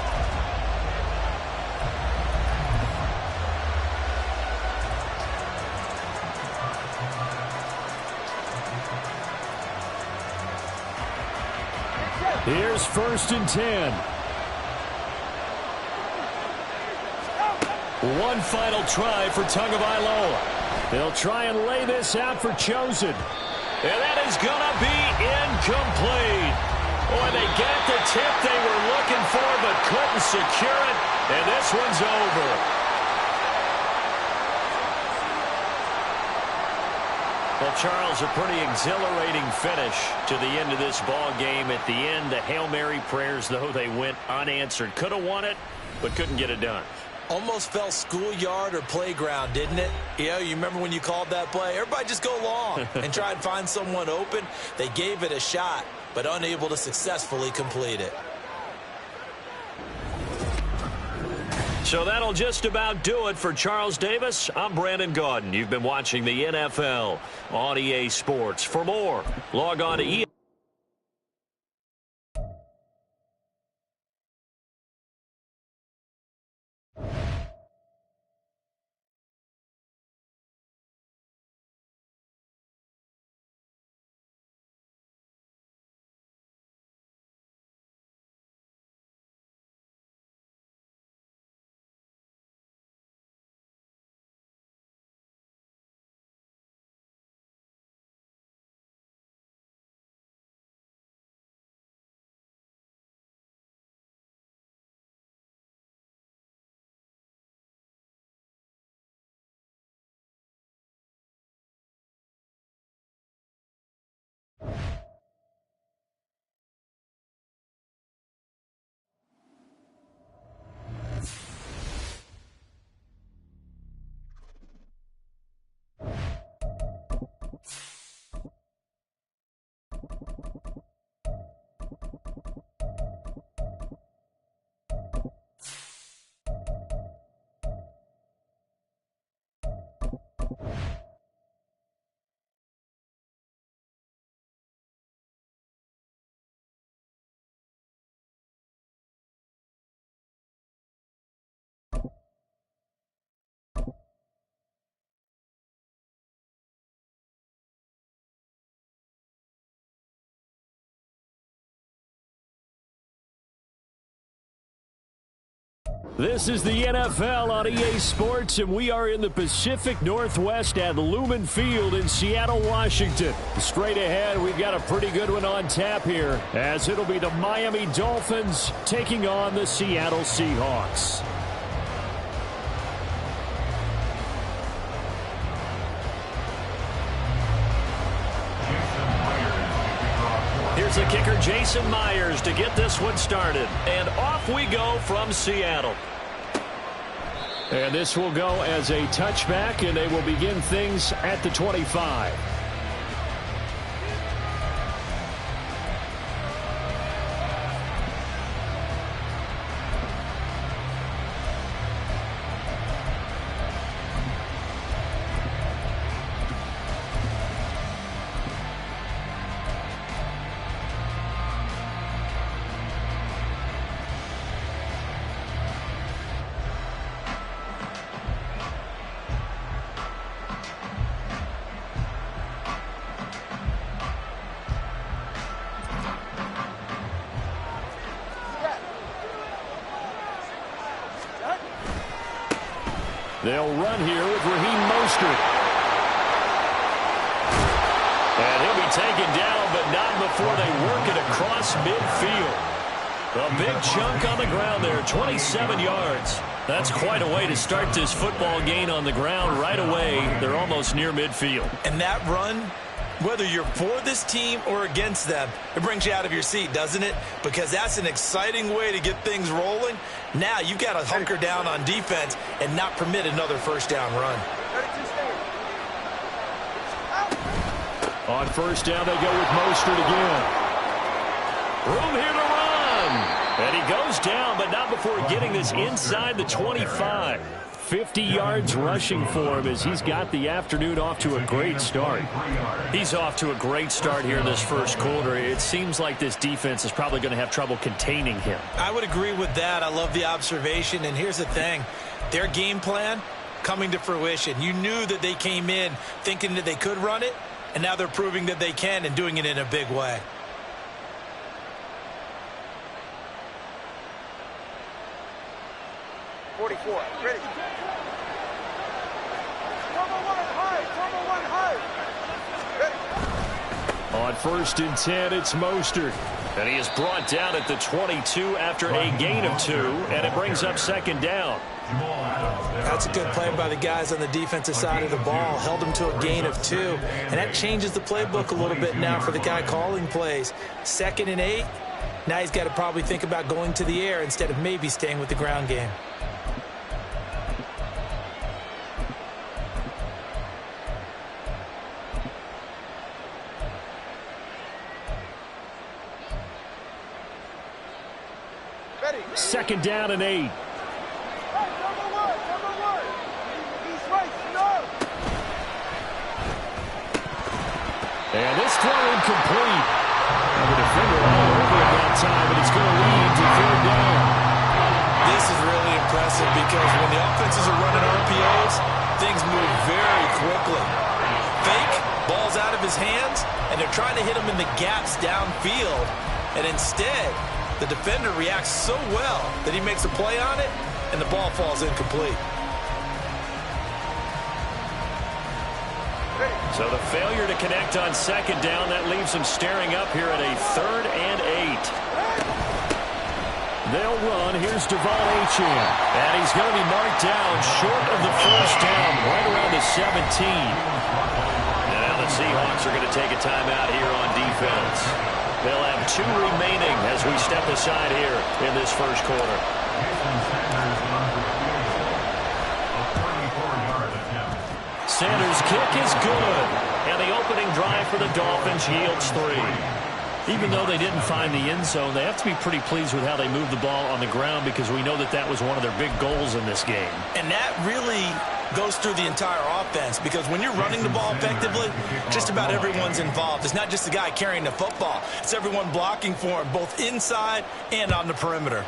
Here's 1st and 10. One final try for Tagovailoa. They'll try and lay this out for Chosen. And that is going to be incomplete. Boy, they get the tip they were looking for but couldn't secure it. And this one's over. Well, Charles, a pretty exhilarating finish to the end of this ball game. At the end, the Hail Mary prayers, though, they went unanswered. Could have won it, but couldn't get it done. Almost felt schoolyard or playground, didn't it? You remember when you called that play? Everybody just go long and try and find someone open. They gave it a shot, but unable to successfully complete it. So that'll just about do it for Charles Davis. I'm Brandon Gaudin. You've been watching the NFL on EA Sports. For more, log on to EA. This is the NFL on EA Sports, and we are in the Pacific Northwest at Lumen Field in Seattle, Washington. Straight ahead, we've got a pretty good one on tap here, as it'll be the Miami Dolphins taking on the Seattle Seahawks. Here's the kicker, Jason Myers, to get this one started. And off we go from Seattle. And this will go as a touchback, and they will begin things at the 25. They'll run here with Raheem Mostert. And he'll be taken down, but not before they work it across midfield. A big chunk on the ground there, 27 yards. That's quite a way to start this football game on the ground right away. They're almost near midfield. And that run, whether you're for this team or against them, it brings you out of your seat, doesn't it? Because that's an exciting way to get things rolling. Now you've got to hunker down on defense and not permit another first down run. On first down, they go with Mostert again. Room here to run. And he goes down, but not before getting this inside the 25. 50 yards rushing for him as he's got the afternoon off to a great start. He's off to a great start here in this first quarter. It seems like this defense is probably going to have trouble containing him. I would agree with that. I love the observation. And here's the thing. Their game plan coming to fruition. You knew that they came in thinking that they could run it, and now they're proving that they can and doing it in a big way. Ready. On first and 10, it's Mostert. And he is brought down at the 22 after a gain of 2, and it brings up second down. That's a good play by the guys on the defensive side of the ball. Held him to a gain of 2. And that changes the playbook a little bit now for the guy calling plays. 2nd and 8. Now he's got to probably think about going to the air instead of maybe staying with the ground game. Second down and 8. And this throw incomplete. And the defender all over it that time, and it's going to lead to third down. This is really impressive because when the offenses are running RPOs, things move very quickly. Fake, ball's out of his hands, and they're trying to hit him in the gaps downfield. And instead, the defender reacts so well that he makes a play on it, and the ball falls incomplete. So the failure to connect on second down, that leaves him staring up here at a 3rd and 8. They'll run. Here's Devon Achane. And he's going to be marked down short of the first down, right around the 17. And now the Seahawks are going to take a timeout here on defense. They'll have 2 remaining as we step aside here in this first quarter. Sanders' kick is good. And the opening drive for the Dolphins yields 3. Even though they didn't find the end zone, they have to be pretty pleased with how they moved the ball on the ground because we know that that was one of their big goals in this game. And that really goes through the entire offense because when you're running the ball effectively, just about everyone's involved. It's not just the guy carrying the football. It's everyone blocking for him, both inside and on the perimeter.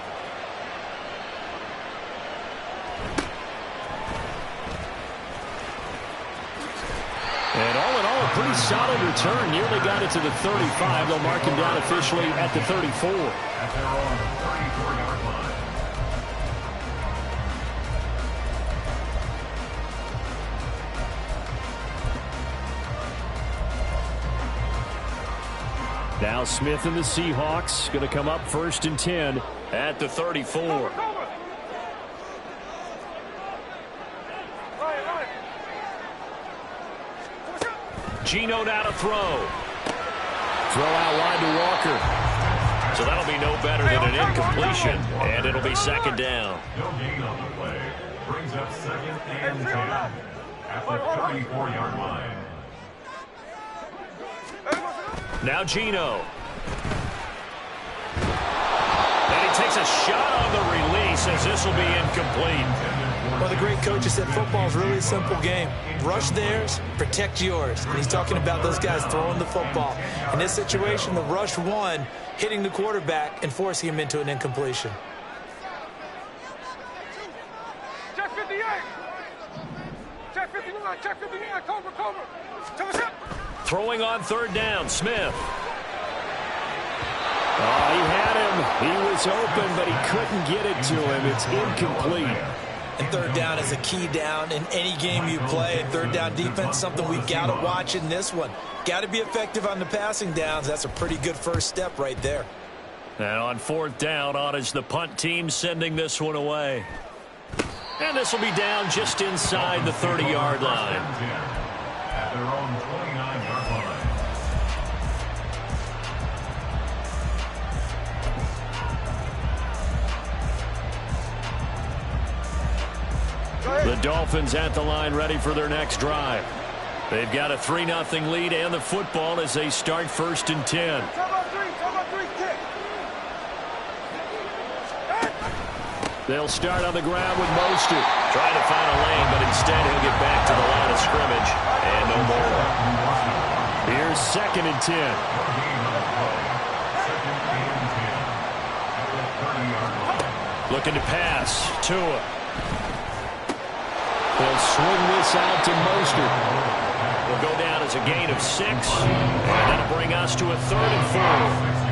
And all in all, a pretty solid return. Nearly got it to the 35. They'll mark him down officially at the 34. At their own 34-yard line. Now Smith and the Seahawks going to come up 1st and 10 at the 34. Geno now to throw. Throw out wide to Walker. So that'll be no better than an incompletion, and it'll be 2nd down. No gain on the play. Brings up 2nd and 10 at the 34-yard line. Now Geno. And he takes a shot on the release as this will be incomplete. Well, the great coach has said football is really a simple game. Rush theirs, protect yours. And he's talking about those guys throwing the football. In this situation, the rush one, hitting the quarterback and forcing him into an incompletion. Check 58. Check 59. Check 59. Cover. Throwing on 3rd down, Smith. Oh, he had him. He was open, but he couldn't get it to him. It's incomplete. And 3rd down is a key down in any game you play. And 3rd down defense, something we've got to watch in this one. Got to be effective on the passing downs. That's a pretty good first step right there. And on 4th down, on is the punt team sending this one away. And this will be down just inside the 30-yard line. At their own 29-yard line. The Dolphins at the line ready for their next drive. They've got a 3-0 lead and the football as they start 1st and 10. They'll start on the ground with Mostert. Trying to find a lane, but instead he'll get back to the line of scrimmage. And no more. Here's 2nd and 10. Looking to pass. Tua. They'll swing this out to Mostert. Will go down as a gain of 6. And that'll bring us to a 3rd and 4.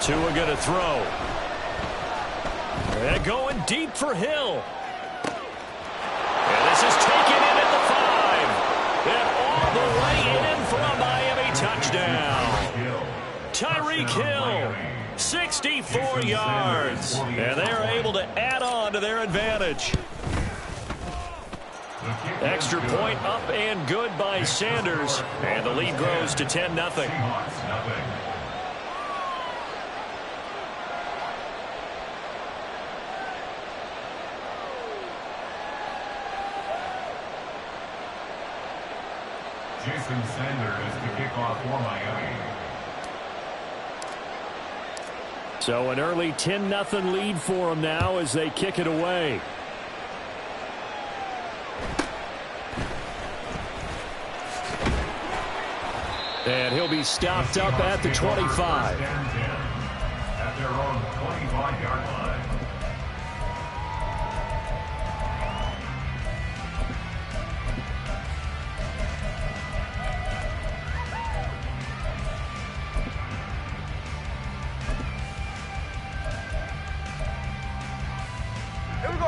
Tua going to throw. And going deep for Hill. And this is taken in at the 5. And all the way in for a Miami touchdown. Tyreek Hill, 64 yards. And they're able to add on to their advantage. Extra point up and good by Sanders. And the lead grows to 10-0. Jason Sanders to kick off for Miami. So an early 10-0 lead for them now as they kick it away. And he'll be stopped up at the 25. At their own 25-yard line.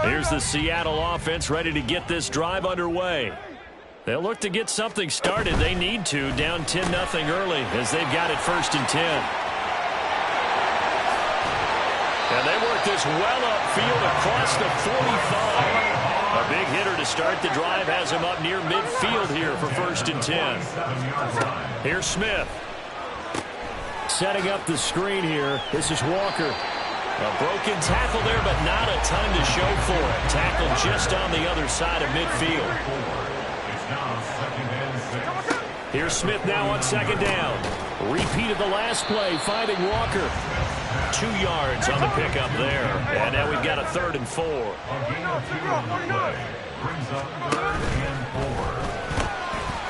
Here's the Seattle offense ready to get this drive underway. They'll look to get something started. They need to, down 10-0 early as they've got it 1st and 10. And they work this well upfield across the 45. A big hitter to start the drive has him up near midfield here for 1st and 10. Here's Smith. Setting up the screen here. This is Walker. A broken tackle there, but not a ton to show for it. Tackled just on the other side of midfield. Here's Smith now on 2nd down. Repeat of the last play, finding Walker. 2 yards on the pickup there. And now we've got a 3rd and 4.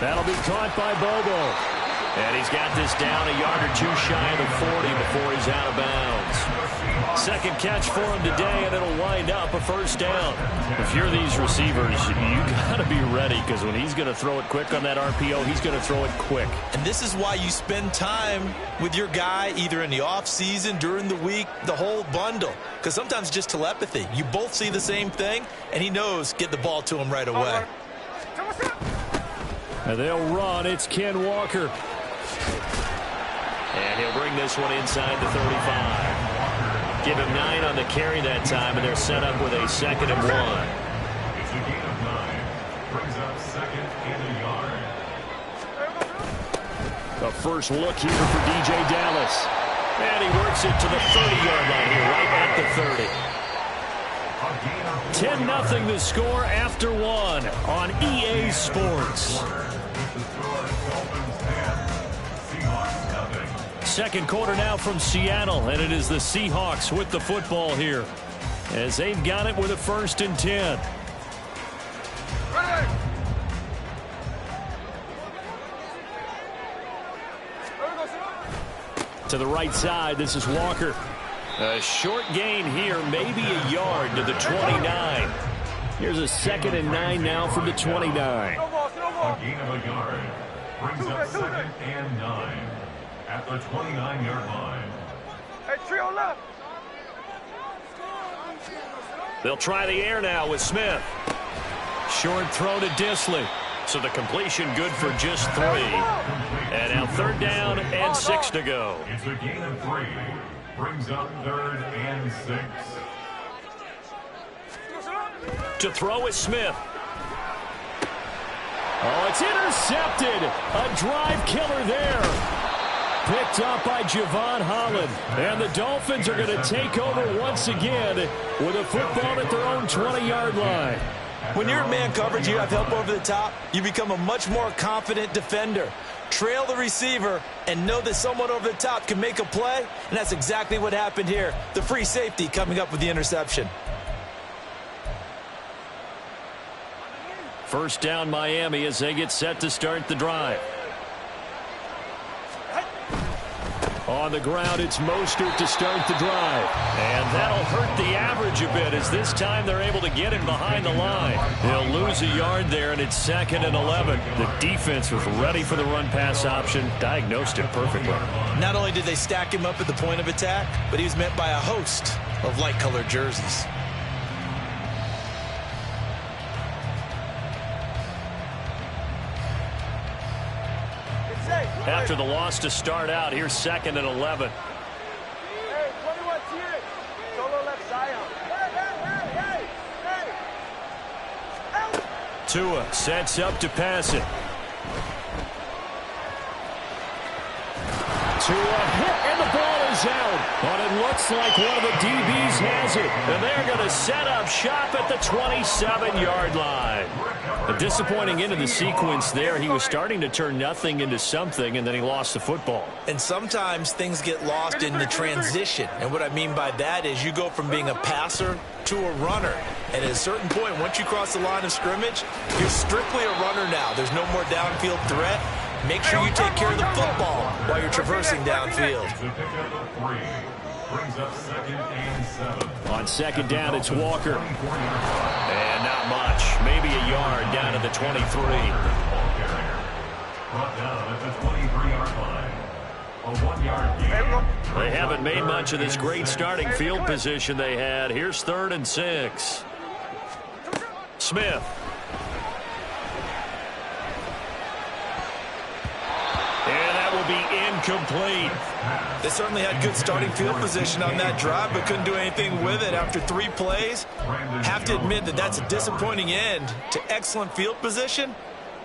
That'll be caught by Bobo. And he's got this down a yard or two shy of the 40 before he's out of bounds. Second catch for him today, and it'll wind up a first down. If you're these receivers, you got to be ready, because when he's going to throw it quick on that RPO, he's going to throw it quick. And this is why you spend time with your guy either in the offseason, during the week, the whole bundle. Because sometimes it's just telepathy. You both see the same thing, and he knows get the ball to him right away. And they'll run. It's Ken Walker. And he'll bring this one inside the 35. Give him 9 on the carry that time, and they're set up with a 2nd and 1. It's a gain of 9. Brings up 2nd and a yard. A first look here for DJ Dallas. And he works it to the 30-yard line here, right at the 30. 10-0 the score after 1 on EA Sports. Second quarter now from Seattle, and it is the Seahawks with the football here as they've got it with a 1st and 10. To the right side, this is Walker. A short gain here, maybe a yard to the 29. Here's a 2nd and 9 now from the 29. A gain of a yard brings up 2nd and 9. At the 29-yard line. Hey, trio left. They'll try the air now with Smith. Short throw to Disley. So the completion good for just 3. And now 3rd down and 6 to go. It's a gain of 3. Brings up 3rd and 6. To throw is Smith. Oh, it's intercepted. A drive killer there. Picked up by Javon Holland. And the Dolphins are going to take over once again with a football at their own 20-yard line. When you're in man coverage, you have help over the top, you become a much more confident defender. Trail the receiver and know that someone over the top can make a play, and that's exactly what happened here. The free safety coming up with the interception. First down Miami as they get set to start the drive. On the ground, it's Mostert to start the drive. And that'll hurt the average a bit as this time they're able to get him behind the line. They'll lose a yard there, and it's 2nd and 11. The defense was ready for the run-pass option, diagnosed it perfectly. Not only did they stack him up at the point of attack, but he was met by a host of light-colored jerseys. After the loss to start out, here's 2nd and 11. Hey, 21 TX. Solo left Zion. Hey. Tua sets up to pass it. Tua hit, and the ball is out. But it looks like one of the DBs has it. And they're going to set up shop at the 27-yard line. A disappointing end of the sequence there. He was starting to turn nothing into something, and then he lost the football. And sometimes things get lost in the transition. And what I mean by that is you go from being a passer to a runner. And at a certain point, once you cross the line of scrimmage, you're strictly a runner now. There's no more downfield threat. Make sure you take care of the football while you're traversing downfield. Brings up 2nd and 7. On 2nd down, it's Walker. And not much. Maybe a yard down to the 23. Brought down at the 23-yard line. A 1-yard gain. They haven't made much of this great starting field position they had. Here's 3rd and 6. Smith. And that will be incomplete. They certainly had good starting field position on that drive, but couldn't do anything with it after 3 plays. Have to admit that that's a disappointing end to excellent field position.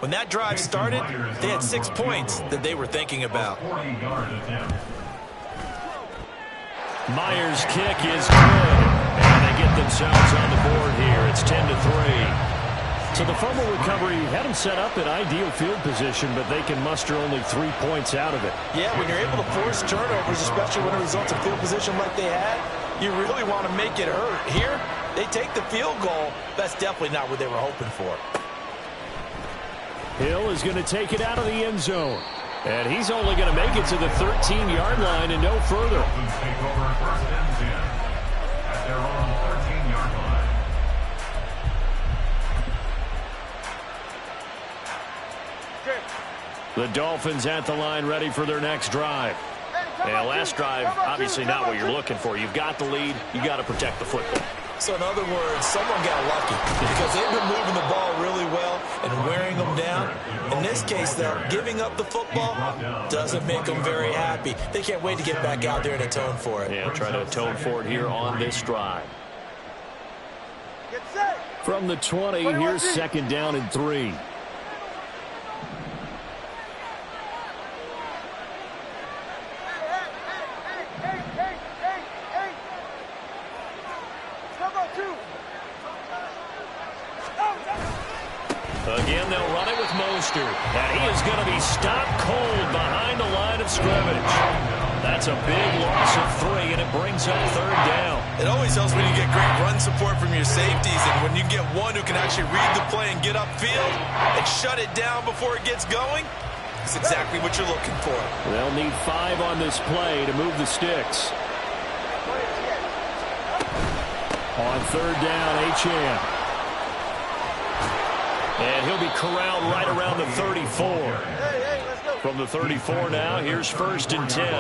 When that drive started, they had 6 points that they were thinking about. Myers' kick is good. And they get themselves on the board here. It's 10-3. So the fumble recovery had them set up in ideal field position, but they can muster only 3 points out of it. Yeah, when you're able to force turnovers, especially when it results in field position like they had, you really want to make it hurt. Here, they take the field goal. That's definitely not what they were hoping for. Hill is going to take it out of the end zone. And he's only going to make it to the 13-yard line and no further. at their own 13-yard line. The Dolphins at the line, ready for their next drive. Yeah, last drive, obviously not what you're looking for. You've got the lead. You got to protect the football. So in other words, someone got lucky because they've been moving the ball really well and wearing them down. In this case, though, giving up the football doesn't make them very happy. They can't wait to get back out there and atone for it. Yeah, try to atone for it here on this drive. From the 20, here's second down and 3. Again, they'll run it with Mostert. And he is going to be stopped cold behind the line of scrimmage. That's a big loss of 3, and it brings up third down. It always helps when you get great run support from your safeties, and when you get one who can actually read the play and get upfield and shut it down before it gets going, it's exactly what you're looking for. They'll need 5 on this play to move the sticks. On third down, Achane. And he'll be corralled right around the 34. From the 34 now, here's first and 10. A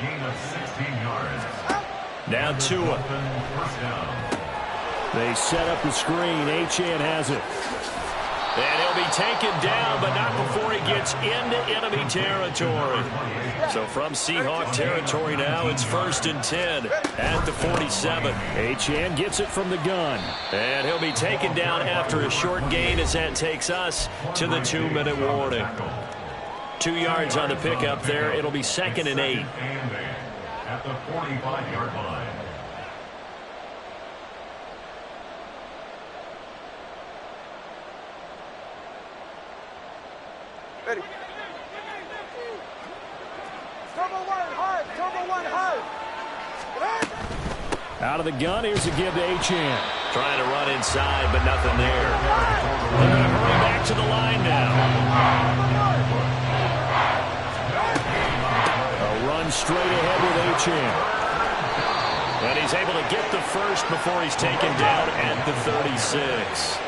gain of 16 yards. Now Tua. They set up the screen. Achane has it. And he'll be taken down, but not before he gets into enemy territory. So from Seahawk territory now, it's first and 10 at the 47. Achane gets it from the gun. And he'll be taken down after a short gain as that takes us to the 2-minute warning. 2 yards on the pickup there. It'll be second and 8. At the 45-yard line. Ready. Turbo one hard. Out of the gun, here's a give to Achane. Trying to run inside, but nothing there. They're going to hurry back to the line now. A run straight ahead with Achane. And he's able to get the first before he's taken down at the 36.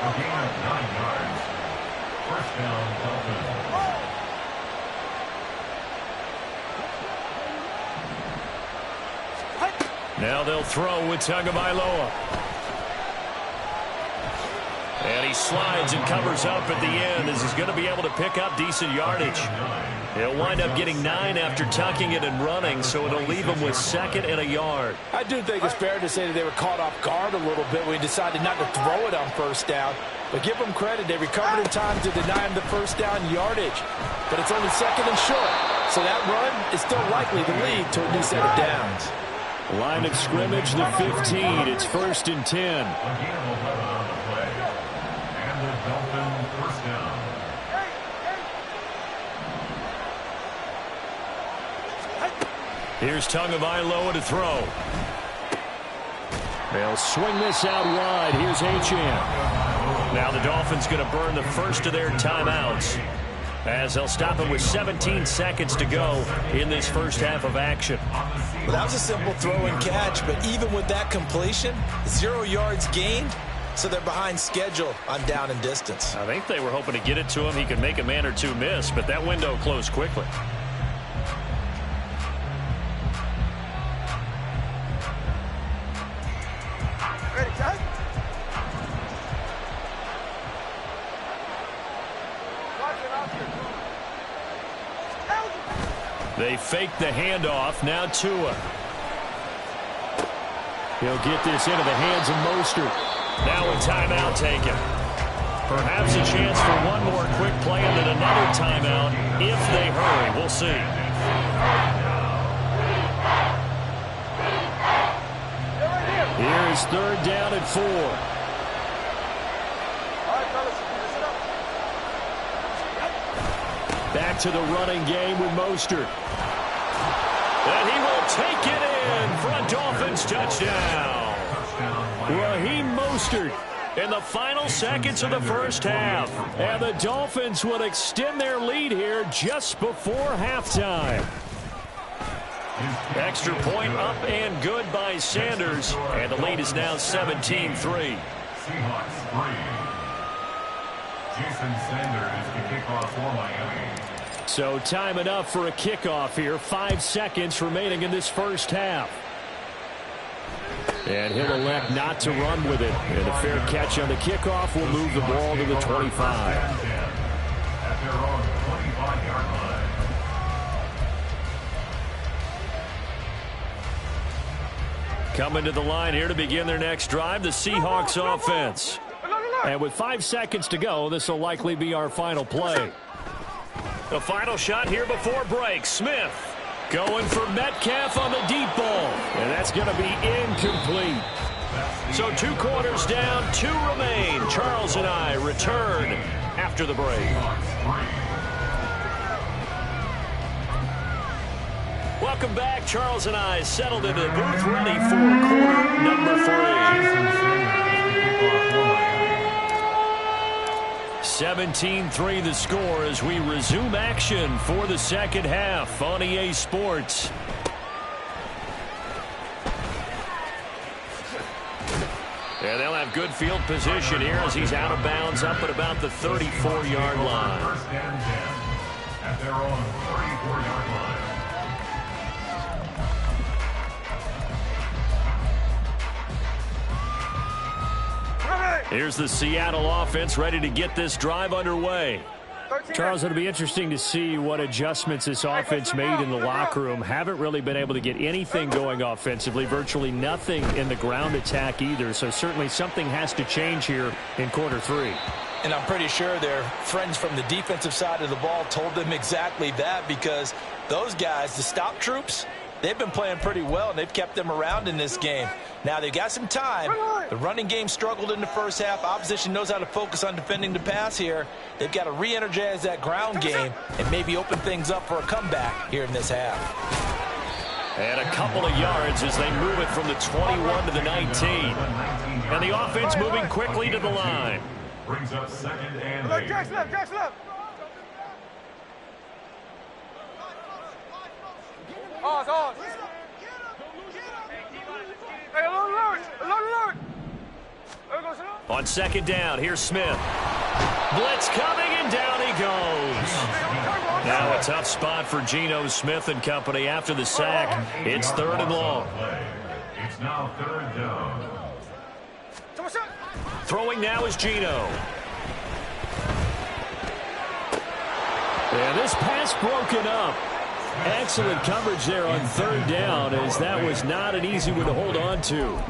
A gain of 9 yards. First down, Dolphins. Now they'll throw with Tagovailoa. And he slides and covers up at the end as he's going to be able to pick up decent yardage. He'll wind up getting 9 after tucking it and running, so it'll leave him with second and a yard. I do think it's fair to say that they were caught off guard a little bit when he decided not to throw it on first down. But give them credit. They recovered in time to deny him the first down yardage. But it's only second and short. So that run is still likely to lead to a new set of downs. Line of scrimmage, the 15. It's first and 10. A gain of 11 on the play. And the Dolphins first down. Here's Tagovailoa to throw. They'll swing this out wide. Here's Achane. Now the Dolphins going to burn the first of their timeouts as they'll stop it with 17 seconds to go in this first half of action. Well, that was a simple throw and catch, but even with that completion, 0 yards gained, so they're behind schedule on down and distance. I think they were hoping to get it to him. He could make a man or two miss, but that window closed quickly. Ready, time? They fake the handoff. Now Tua. He'll get this into the hands of Mostert. Now a timeout taken. Perhaps a chance for one more quick play and then another timeout if they hurry. We'll see. Here is third down and 4. All right, fellas, listen up. Back to the running game with Mostert. And he will take it in for a Dolphins touchdown. Raheem Mostert In the final seconds of the first half. And the Dolphins would extend their lead here just before halftime. Extra point up and good by Sanders. And the lead is now 17-3. Seahawks 3. Jason Sanders to kick off for Miami. So time enough for a kickoff here. 5 seconds remaining in this first half. And he'll elect not to run with it. And a fair catch on the kickoff will move the ball to the 25. At their own 25-yard line. Coming to the line here to begin their next drive, the Seahawks offense. And with 5 seconds to go, this will likely be our final play. The final shot here before break. Smith going for Metcalf on the deep ball. And that's going to be incomplete. So 2 quarters down, 2 remain. Charles and I return after the break. Welcome back. Charles and I settled into the booth ready for quarter number 3. 17-3 the score as we resume action for the second half on EA Sports. And they'll have good field position here as he's out of bounds up at about the 34-yard line. First and 10 at their own 34-yard line. Here's the Seattle offense ready to get this drive underway. Charles, it'll be interesting to see what adjustments this offense made in the locker room. Haven't really been able to get anything going offensively, virtually nothing in the ground attack either. So certainly something has to change here in quarter 3. And I'm pretty sure their friends from the defensive side of the ball told them exactly that, because those guys, the stop troops, they've been playing pretty well, and they've kept them around in this game. Now, they've got some time. The running game struggled in the first half. Opposition knows how to focus on defending the pass here. They've got to re-energize that ground game and maybe open things up for a comeback here in this half. And a couple of yards as they move it from the 21 to the 19. And the offense moving quickly to the line. Brings up second and Look, 8. Jack's left, Jack's left. Oz. Hey, alert. On second down, here's Smith. Blitz coming, and down he goes. Now a tough spot for Geno Smith and company after the sack. It's 3rd and long. It's now 3rd down. Throwing now is Geno. And this pass broken up. Excellent coverage there on 3rd down, as that was not an easy one to hold on to.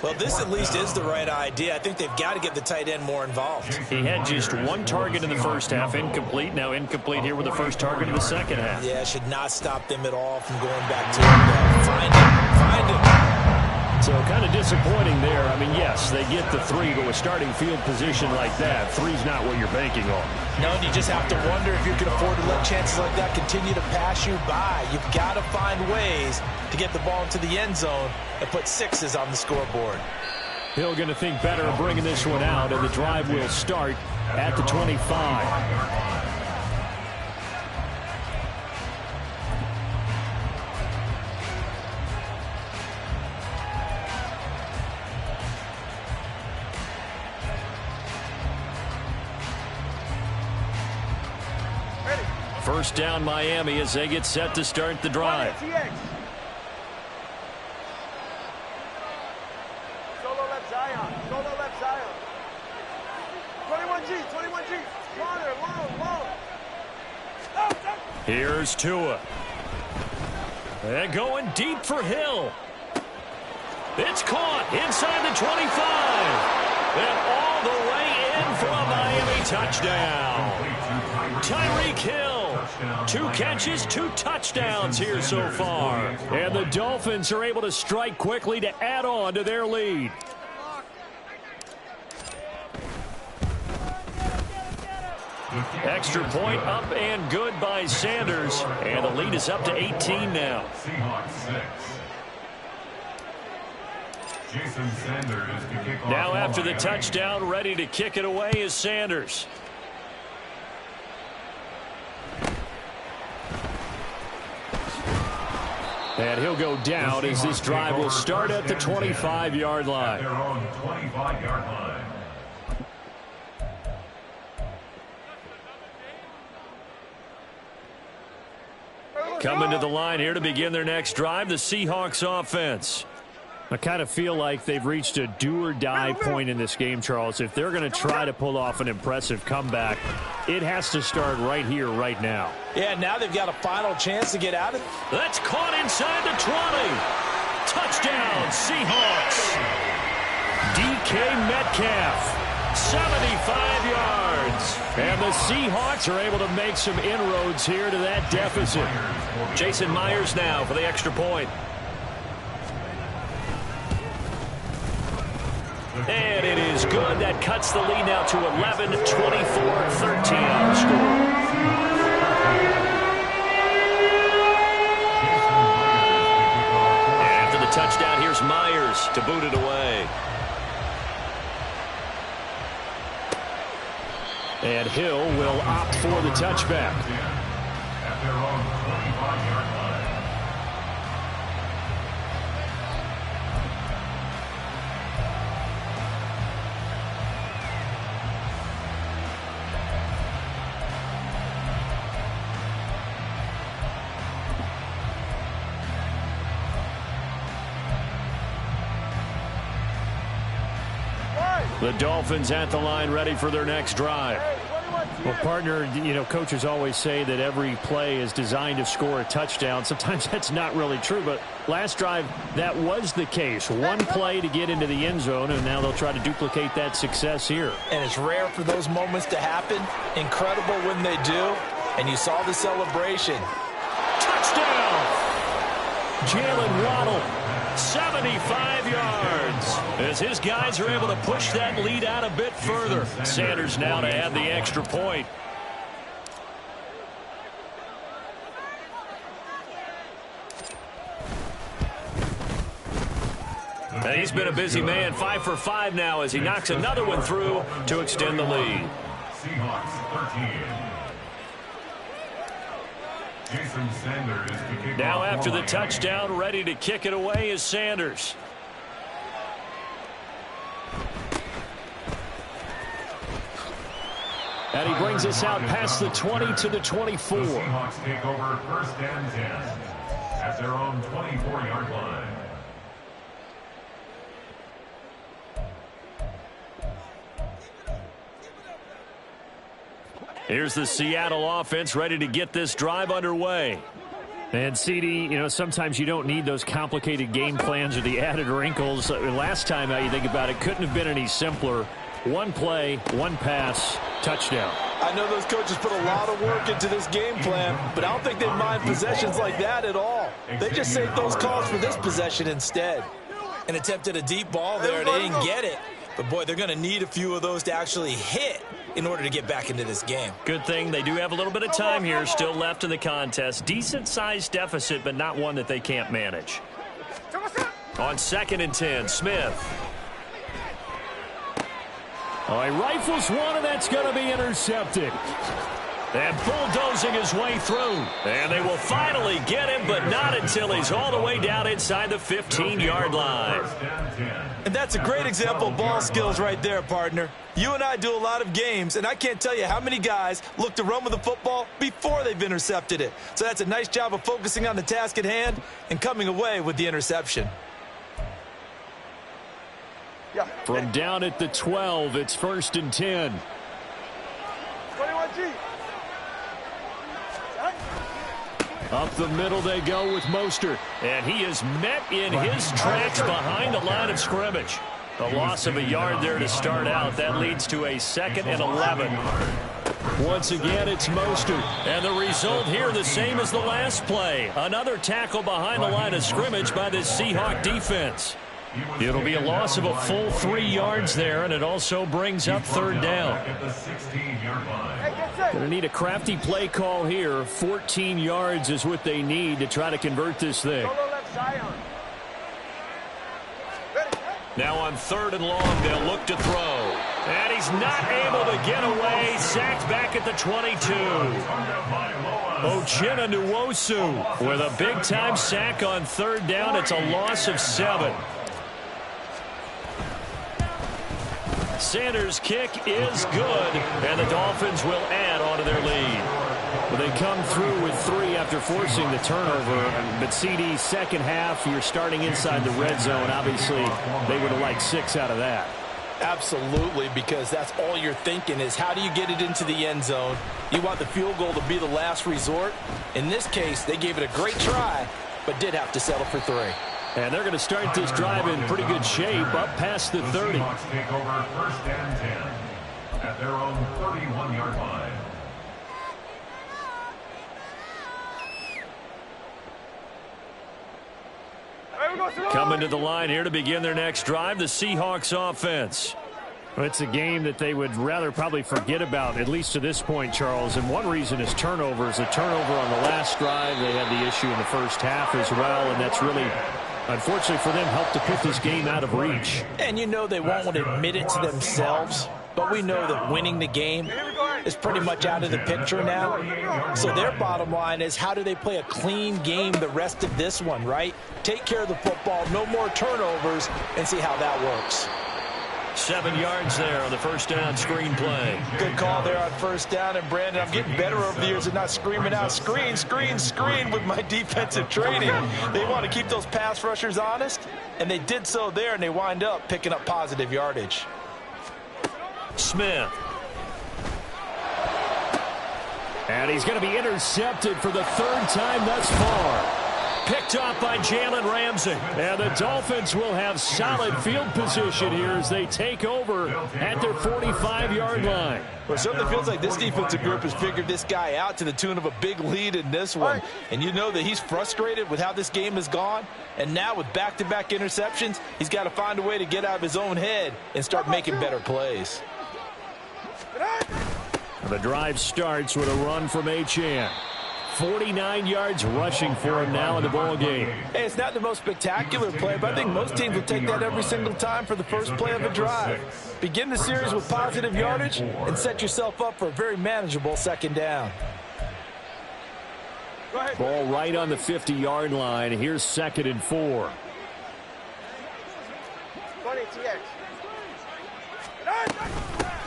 Well, this at least is the right idea. I think they've got to get the tight end more involved. He had just 1 target in the first half, incomplete. Now incomplete here with the first target in the second half. Yeah, should not stop them at all from going back to him. Find him. So kind of disappointing there. I mean, yes, they get the 3, but with starting field position like that, 3's not what you're banking on. No, and you just have to wonder if you can afford to let chances like that continue to pass you by. You've got to find ways to get the ball into the end zone and put 6s on the scoreboard. Hill going to think better of bringing this one out, and the drive will start at the 25. First down Miami as they get set to start the drive. Solo left Zion. 21G. Long. Here's Tua. And going deep for Hill. It's caught inside the 25. And all the way in for a Miami touchdown. Tyreek Hill. 2 catches, 2 touchdowns here so far. And the Dolphins are able to strike quickly to add on to their lead. Extra point up and good by Sanders. And the lead is up to 18 now. Seahawks 6. Jason Sanders to kick off. Now after the touchdown, ready to kick it away is Sanders. And he'll go down as this drive will start at the 25-yard line. Their own 25-yard line. Coming to the line here to begin their next drive, the Seahawks offense. I kind of feel like they've reached a do-or-die point in this game, Charles. If they're going to try to pull off an impressive comeback, it has to start right here, right now. Yeah, now they've got a final chance to get out of it. That's caught inside the 20. Touchdown, Seahawks. DK Metcalf, 75 yards. And the Seahawks are able to make some inroads here to that deficit. Jason Myers now for the extra point. And it is good. That cuts the lead now to 11, 24-13 on the score. After the touchdown, here's Myers to boot it away. And Hill will opt for the touchback. At their own 25-yard line. The Dolphins at the line ready for their next drive. Well, partner, you know, coaches always say that every play is designed to score a touchdown. Sometimes that's not really true, but last drive, that was the case. One play to get into the end zone, and now they'll try to duplicate that success here. And it's rare for those moments to happen. Incredible when they do. And you saw the celebration. Touchdown! Jalen Waddle, 75 yards. As his guys are able to push that lead out a bit further. Sanders now to add the extra point. And he's been a busy man, 5 for 5 now as he knocks another one through to extend the lead. Seahawks 13. Jason Sanders to kick Now off after the line. touchdown, ready to kick it away is Sanders. And he brings us out past the 20 to the 24. The Seahawks take over 1st and 10 at their own 24-yard line. Here's the Seattle offense ready to get this drive underway. And, CD, you know, sometimes you don't need those complicated game plans or the added wrinkles. Last time, how you think about it, couldn't have been any simpler. One play, one pass, touchdown. I know those coaches put a lot of work into this game plan, but I don't think they mind possessions like that at all. They just saved those calls for this possession instead. And attempted a deep ball there. They didn't get it. But, boy, they're going to need a few of those to actually hit in order to get back into this game. Good thing they do have a little bit of time here still left in the contest. Decent-sized deficit, but not one that they can't manage. On 2nd and 10, Smith. Oh, he rifles one, and that's going to be intercepted. And bulldozing his way through. And they will finally get him, but not until he's all the way down inside the 15-yard line. And that's a great example of ball skills right there, partner. You and I do a lot of games, and I can't tell you how many guys look to run with the football before they've intercepted it. So that's a nice job of focusing on the task at hand and coming away with the interception. From down at the 12, it's 1st and 10. 21G. Up the middle they go with Mostert. And he is met in his tracks behind the line of scrimmage. A loss of a yard there to start out. That leads to a 2nd and 11. Once again, it's Mostert. And the result here the same as the last play. Another tackle behind the line of scrimmage by this Seahawk defense. It'll be a loss of a full 3 yards there, and it also brings up 3rd down. Going to need a crafty play call here. 14 yards is what they need to try to convert this thing. Now on 3rd and long, they'll look to throw. And he's not able to get away. Sacked back at the 22. Uchenna Nwosu with a big-time sack on third down. It's a loss of 7. Sanders' kick is good, and the Dolphins will add on to their lead. Well, they come through with 3 after forcing the turnover. But CD, second half, you're starting inside the red zone. Obviously, they would have liked 6 out of that. Absolutely, because that's all you're thinking is how do you get it into the end zone? You want the field goal to be the last resort. In this case, they gave it a great try, but did have to settle for 3. And they're going to start this drive in pretty good shape, up past the 30. The Seahawks take over 1st and 10 at their own 31-yard line. Coming to the line here to begin their next drive, the Seahawks offense. Well, it's a game that they would rather probably forget about, at least to this point, Charles. And one reason is turnovers. A turnover on the last drive. They had the issue in the first half as well, and that's really, unfortunately for them, helped to put this game out of reach. And you know they won't admit it to themselves, but we know that winning the game is pretty much out of the picture now. So their bottom line is how do they play a clean game the rest of this one, right? Take care of the football, no more turnovers, and see how that works. 7 yards there on the first down screen play. Good call there on first down. And, Brandon, I'm getting better over the years and not screaming out screen, screen, screen with my defensive training. They want to keep those pass rushers honest, and they did so there, and they wind up picking up positive yardage. Smith. And he's going to be intercepted for the 3rd time thus far. Picked off by Jalen Ramsey. And the Dolphins will have solid field position here as they take over at their 45-yard line. Well, it certainly feels like this defensive group has figured this guy out to the tune of a big lead in this one. And you know that he's frustrated with how this game has gone. And now with back-to-back interceptions, he's got to find a way to get out of his own head and start making better plays. The drive starts with a run from Achane. 49 yards rushing for him now in the ball game. Hey, it's not the most spectacular play, but I think most teams will take that every single time for the first play of a drive. Begin the series with positive yardage and set yourself up for a very manageable 2nd down. Ball right on the 50-yard line. Here's 2nd and 4. 20 TX.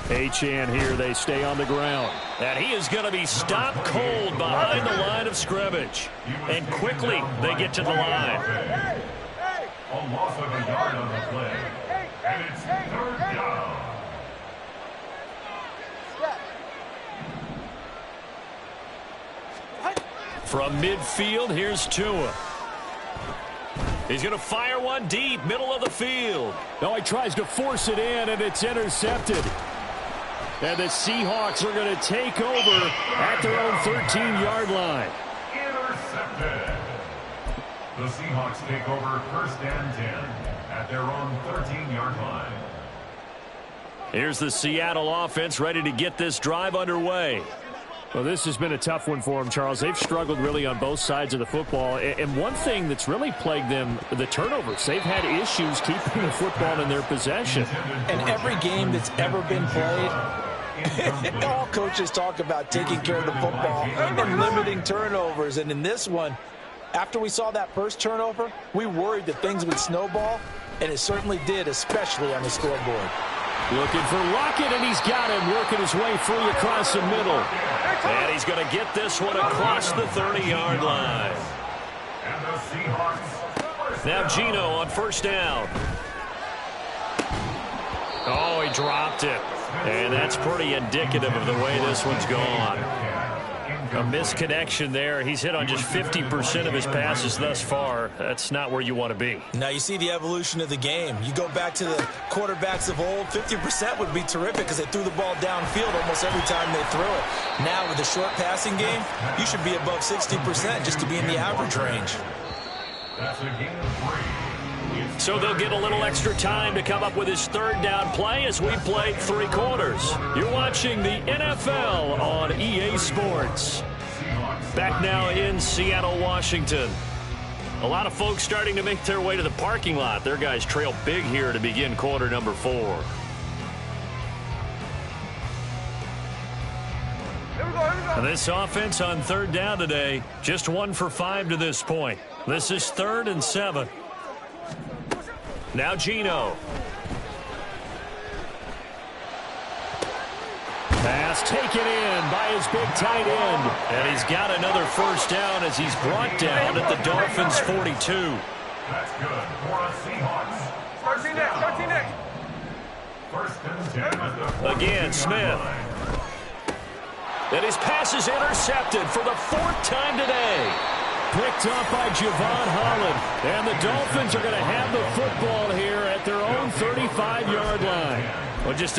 Achane here, they stay on the ground. And he is going to be stopped cold behind the line of scrimmage. And quickly they get to the line. A loss of a yard on the play. And it's 3rd down. From midfield, here's Tua. He's going to fire one deep, middle of the field. No, he tries to force it in, and it's intercepted. And the Seahawks are going to take over at their own 13-yard line. Intercepted. The Seahawks take over 1st and 10 at their own 13-yard line. Here's the Seattle offense ready to get this drive underway. Well, this has been a tough one for them, Charles. They've struggled really on both sides of the football. And one thing that's really plagued them, the turnovers. They've had issues keeping the football in their possession. And every game that's ever been played, all coaches talk about taking care of the football and limiting turnovers. And in this one, after we saw that first turnover, we worried that things would snowball, and it certainly did, especially on the scoreboard. Looking for Lockett, and he's got him working his way free across the middle. And he's going to get this one across the 30-yard line. And the Seahawks. Now Geno on 1st down. Oh, he dropped it. And that's pretty indicative of the way this one's gone. A misconnection there. He's hit on just 50% of his passes thus far. That's not where you want to be. Now you see the evolution of the game. You go back to the quarterbacks of old, 50% would be terrific because they threw the ball downfield almost every time they threw it. Now with the short passing game, you should be above 60% just to be in the average range. That's a gain of 3. So they'll get a little extra time to come up with his 3rd down play as we played 3 quarters. You're watching the NFL on EA Sports. Back now in Seattle, Washington. A lot of folks starting to make their way to the parking lot. Their guys trail big here to begin quarter number 4. This offense on third down today, just 1 for 5 to this point. This is 3rd and 7. Now Geno. Pass taken in by his big tight end. And he's got another first down as he's brought down at the Dolphins' 42. That's good for a Seahawks. 13 next. First and 10 at the 42 Again, Smith. And his pass is intercepted for the 4th time today. Picked up by Javon Holland. And the Dolphins are going to have the football here at their own 35-yard line. Well, just